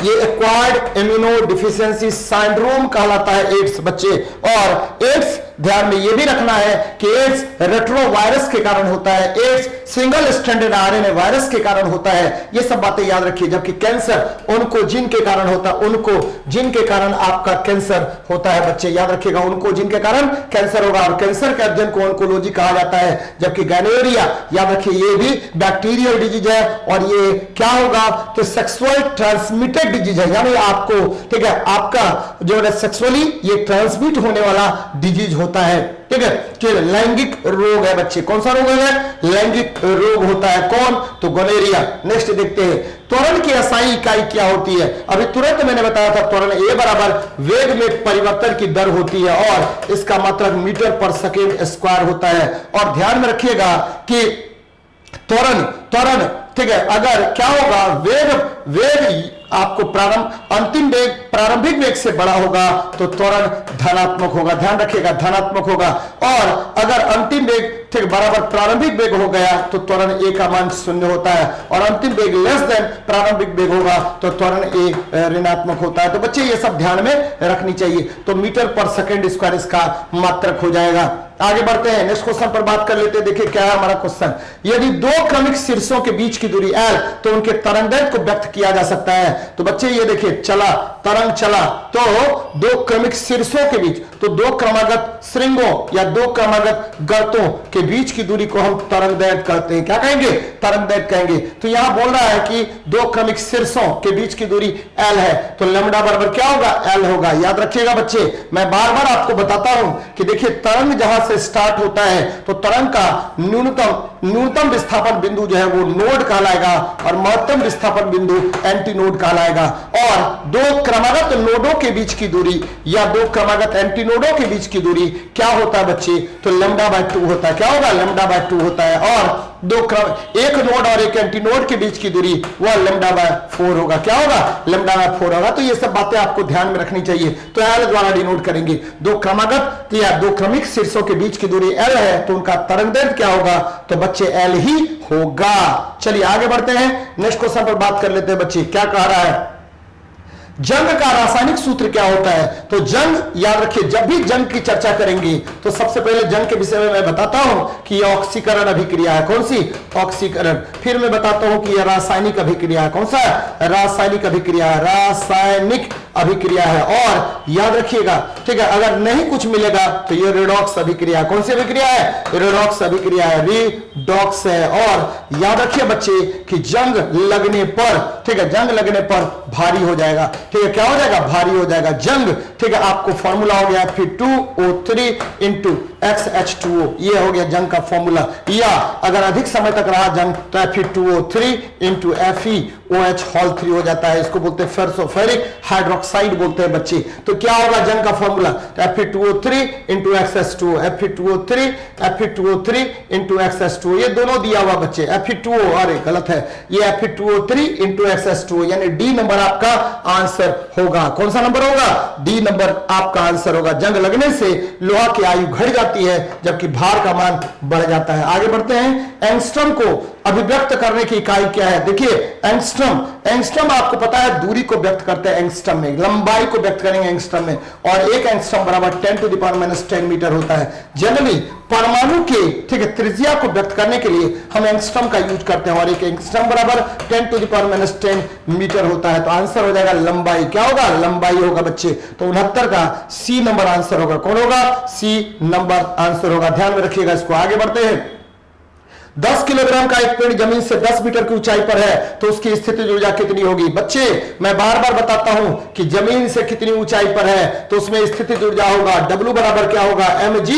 ये एक्वायर्ड इम्यूनो डिफिशियंसी सिंड्रोम कहलाता है एड्स बच्चे। और एड्स ध्यान में यह भी रखना है कि एड्स रेट्रोवायरस के कारण होता है, AIDS single stranded RNA virus के कारण होता है। ये सब बातें याद रखिए। जबकि कैंसर उनको जिन के कारण होता है, उनको जिन के कारण आपका कैंसर होता है बच्चे, याद रखिएगा, उनको जिन के कारण कैंसर होगा। और कैंसर के अध्ययन को ऑन्कोलॉजी कहा जाता है। जबकि गैनोरिया, याद रखिए, ये भी बैक्टीरियल डिजीज है, और ये क्या होगा, तो सेक्सुअल ट्रांसमिटेड डिजीज है, यानी आपको ठीक है आपका जो है सेक्सुअली ये ट्रांसमिट होने वाला डिजीज होता है। ठीक है, लैंगिक रोग है बच्चे। कौन सा रोग है, लैंगिक रोग होता है। कौन, तो गोनेरिया। नेक्स्ट देखते हैं, त्वरण की असाई इकाई क्या होती है। अभी तुरंत मैंने बताया था त्वरण ए बराबर वेग में परिवर्तन की दर होती है, और इसका मतलब मीटर पर सेकेंड स्क्वायर होता है। और ध्यान में रखिएगा कि त्वरण ठीक है, अगर क्या होगा, वेग आपको प्रारंभिक वेग से बड़ा होगा तो त्वरण धनात्मक होगा। ध्यान रखिएगा, धनात्मक होगा। और अगर अंतिम वेग ठीक बराबर प्रारंभिक वेग हो गया तो त्वरण ए का मान 0 होता है, और अंतिम वेग लेस देन प्रारंभिक वेग होगा तो त्वरण ए ऋणात्मक होता है। तो बच्चे ये सब ध्यान में रखनी चाहिए। तो मीटर पर सेकंड स्क्वायर इसका मात्रक हो जाएगा। आगे बढ़ते हैं, नेक्स्ट क्वेश्चन पर बात कर लेते हैं। देखिए क्या है हमारा क्वेश्चन, यदि दो क्रमिक शीर्षों के बीच की दूरी L तो उनके तरंगदैर्घ्य को व्यक्त किया जा सकता है। तो बच्चे ये देखिए, चला तरंग चला तो दो क्रमिक शीर्षों के बीच, तो दो क्रमागत श्रृंगों या दो क्रमागत गर्तों के बीच की दूरी को हम तरंगदैर्घ्य कहते हैं। क्या कहेंगे? तरंगदैर्घ्य कहेंगे। तो यहां बोल रहा है कि दो क्रमिक शीर्षों के बीच की दूरी L है, तो लैम्डा बराबर क्या होगा? L होगा। याद रखिएगा बच्चे, मैं बार बार आपको बताता हूं कि देखिए तरंग जहां से स्टार्ट होता है तो तरंग का न्यूनतम विस्थापन बिंदु जो है वो नोड कहलाएगा और महत्तम विस्थापन बिंदु एंटी नोड कहलाएगा। और दो क्रमागत नोडों के बीच की दूरी या दो क्रमागत एंटी नोडों के बीच की दूरी क्या होता है बच्चे? तो लैम्डा बाय 2 होता है। क्या होगा? लैम्डा बाय 2 होता है। और एक नोड और एक एंटी नोड के बीच की दूरी वह लैम्डा बाय 4 होगा। क्या होगा? लैम्डा बाय 4 होगा। तो ये सब बातें आपको ध्यान में रखनी चाहिए। तो L द्वारा डिनोट करेंगे। दो क्रमागत या दो क्रमिक शीर्षों के बीच की दूरी L है तो उनका तरंगदैर्घ्य क्या होगा? तो बच्चे L ही होगा। चलिए आगे बढ़ते हैं, नेक्स्ट क्वेश्चन पर बात कर लेते हैं। बच्चे क्या कह रहा है, जंग का रासायनिक सूत्र क्या होता है? तो जंग, याद रखिए, जब भी जंग की चर्चा करेंगे तो सबसे पहले जंग के विषय में मैं बताता हूं कि यह ऑक्सीकरण अभिक्रिया है। कौन सी? ऑक्सीकरण। फिर मैं बताता हूं कि यह रासायनिक अभिक्रिया है। कौन सा? रासायनिक अभिक्रिया, रासायनिक अभिक्रिया है। और याद रखिएगा, ठीक है, अगर नहीं कुछ मिलेगा तो यह रिडॉक्स अभिक्रिया। कौन सी अभिक्रिया है? रिडॉक्स अभिक्रिया है, रिडॉक्स है। और याद रखिए बच्चे कि जंग लगने पर, ठीक है, जंग लगने पर भारी हो जाएगा। ठीक है, क्या हो जाएगा? भारी हो जाएगा जंग। ठीक है, आपको फॉर्मूला हो गया Fe2O3 इंटू XH2O, ये हो गया जंग का फॉर्मूला। या अगर अधिक समय तक रहा जंग तो Fe2O3 इंटू FeOH3 हो जाता है। इसको बोलते हैं फेर्सोफेरिक हाइड्रोक्साइड बोलते हैं बच्चे। तो क्या होगा जंग का formula? Fe2O3 into XH2O, Fe2O3 into XH2O, ये दोनों दिया हुआ बच्चे। Fe2O, अरे गलत है, ये Fe2O3 इंटू XH2O, यानी डी नंबर आपका आंसर होगा। कौन सा नंबर होगा? डी नंबर आपका आंसर होगा। जंग लगने से लोहा की आयु घट जाती है जबकि भार का मान बढ़ जाता है। आगे बढ़ते हैं, एंगस्ट्रम को अभिव्यक्त करने की इकाई क्या है? देखिए एंगस्ट्रम आपको पता है दूरी को व्यक्त करते हैं एंगस्ट्रम में, लंबाई को व्यक्त करेंगे एंगस्ट्रम में, और एक एंगस्ट्रम बराबर 10⁻⁻10 मीटर होता है। जनरली परमाणु के, ठीक है, त्रिज्या को व्यक्त करने के लिए हम एंगस्ट्रम का यूज करते हैं और एक एंगस्ट्रम बराबर 10⁻10 मीटर होता है। तो आंसर हो जाएगा लंबाई। क्या होगा? लंबाई होगा बच्चे। तो 69 का सी नंबर आंसर होगा। कौन होगा? सी नंबर आंसर होगा। ध्यान में रखिएगा इसको। आगे बढ़ते हैं, 10 किलोग्राम का एक पेड़ जमीन से 10 मीटर की ऊंचाई पर है तो उसकी स्थितिज ऊर्जा कितनी होगी? बच्चे मैं बार बार बताता हूं कि जमीन से कितनी ऊंचाई पर है तो उसमें स्थितिज ऊर्जा होगा W बराबर क्या होगा? mgh।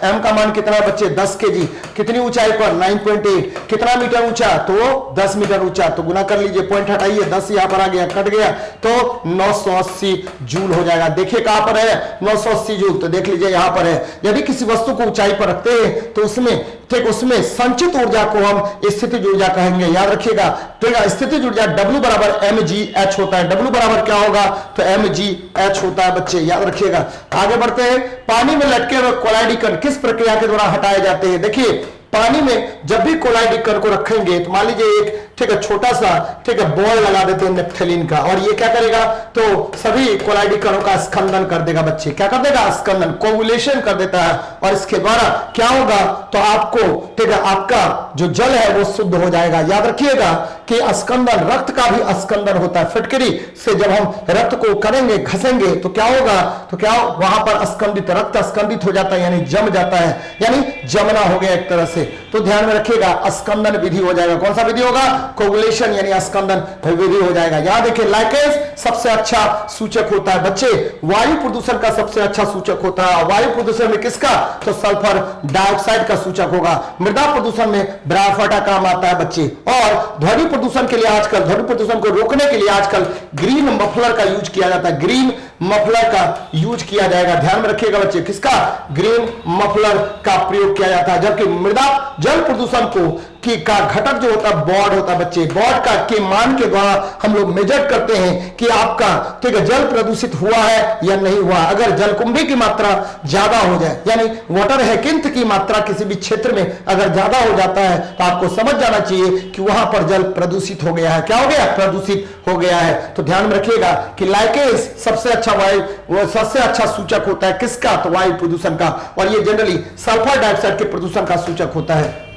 m का मान कितना है बच्चे? 10 kg। कितनी ऊंचाई पर? 9.8। कितना मीटर ऊंचा? तो 10 मीटर ऊंचा। तो गुना कर लीजिए, पॉइंट हटाइए, 10 यहां पर आ गया, कट गया, तो 980 जूल हो जाएगा। देखिए कहां पर है? 980 जूल। तो देख लीजिए यहां पर है। यदि किसी वस्तु को ऊंचाई पर रखते हैं तो उसमें, ठीक, उसमें संचित ऊर्जा को हम स्थितिज ऊर्जा कहेंगे। याद रखिएगा, ठीक है, स्थितिज ऊर्जा W बराबर mgh होता है। W बराबर क्या होगा? तो mgh होता है बच्चे, याद रखिएगा। आगे बढ़ते हैं, पानी में लटके हुए कोलाइडी कण किस प्रक्रिया के द्वारा हटाए जाते हैं? देखिए पानी में जब भी कोलाइडी कण को रखेंगे तो मान लीजिए एक, ठीक है, छोटा सा, ठीक है, बॉल लगा देते हैं नेप्थेलिन का, और ये क्या करेगा? तो सभी कोलाइडी कणों का स्कंदन कर देगा बच्चे। क्या कर देगा? स्कंदन, कोगुलेशन कर देता है। और इसके द्वारा क्या होगा? तो आपको, ठीक है, आपका जो जल है वो शुद्ध हो जाएगा। याद रखिएगा कि स्कंदन, रक्त का भी स्कंदन होता है। फिटकरी से जब हम रक्त को करेंगे, घसेंगे, तो क्या होगा? तो क्या वहां पर स्कंदित, रक्त स्कंदित हो जाता है, यानी जम जाता है, यानी जमना हो गया एक तरह से। तो ध्यान में रखिएगा, स्कंदन विधि हो जाएगा। कौन सा विधि होगा? कोगुलेशन यानी स्कंदन विधि हो जाएगा। याद रखिए, लाइकेज सबसे अच्छा सूचक होता है बच्चे। वायु प्रदूषण का सबसे अच्छा सूचक होता है। वायु प्रदूषण में किसका? तो सल्फर डाइऑक्साइड का सूचक होगा। मृदा प्रदूषण में ब्राफटा काम आता है बच्चे। और ध्वनि प्रदूषण के लिए आजकल, ध्वनि प्रदूषण को रोकने के लिए आजकल ग्रीन मफलर का यूज किया जाता है। ग्रीन मफलर का यूज किया जाएगा। ध्यान में रखिएगा बच्चे, किसका? ग्रीन मफलर का प्रयोग किया जाता है। जबकि मृदा जल प्रदूषण को का घटक जो होता है बॉड होता है बच्चे, बॉड का के मान के द्वारा हम लोग मेजर करते हैं कि आपका ठीक है जल प्रदूषित हुआ है या नहीं हुआ। अगर जलकुंभी की मात्रा ज्यादा हो जाए, यानी वाटर हैकिंथ की मात्रा किसी भी क्षेत्र में अगर ज्यादा हो जाता है तो आपको समझ जाना चाहिए कि वहां पर जल प्रदूषित हो गया है। क्या हो गया? प्रदूषित हो गया है। तो ध्यान में रखिएगा कि लाइकेज सबसे अच्छा वायु, वो सबसे अच्छा सूचक होता है किसका? तो वायु प्रदूषण का, और ये जनरली सल्फर डाइऑक्साइड के प्रदूषण का सूचक होता है।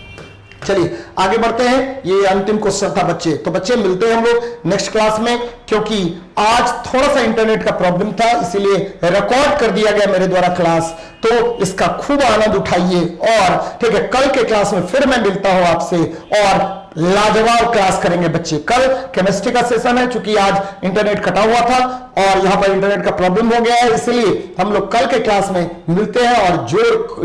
चलिए आगे बढ़ते हैं, ये अंतिम क्वेश्चन था बच्चे। तो बच्चे मिलते हैं हम लोग नेक्स्ट क्लास में, क्योंकि आज थोड़ा सा इंटरनेट का प्रॉब्लम था, इसीलिए रिकॉर्ड कर दिया गया मेरे द्वारा क्लास। तो इसका खूब आनंद उठाइए, और ठीक है कल के क्लास में फिर मैं मिलता हूं आपसे और लाजवाब क्लास करेंगे बच्चे। कल केमिस्ट्री का सेशन है, क्योंकि आज इंटरनेट कटा हुआ था और यहां पर इंटरनेट का प्रॉब्लम हो गया है, इसलिए हम लोग कल के क्लास में मिलते हैं और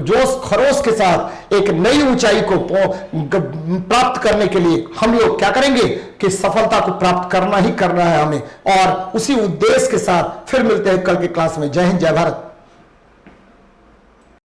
जोश खरोश के साथ एक नई ऊंचाई को प्राप्त करने के लिए हम लोग क्या करेंगे कि सफलता को प्राप्त करना ही करना है हमें, और उसी उद्देश्य के साथ फिर मिलते हैं कल के क्लास में। जय हिंद, जय भारत।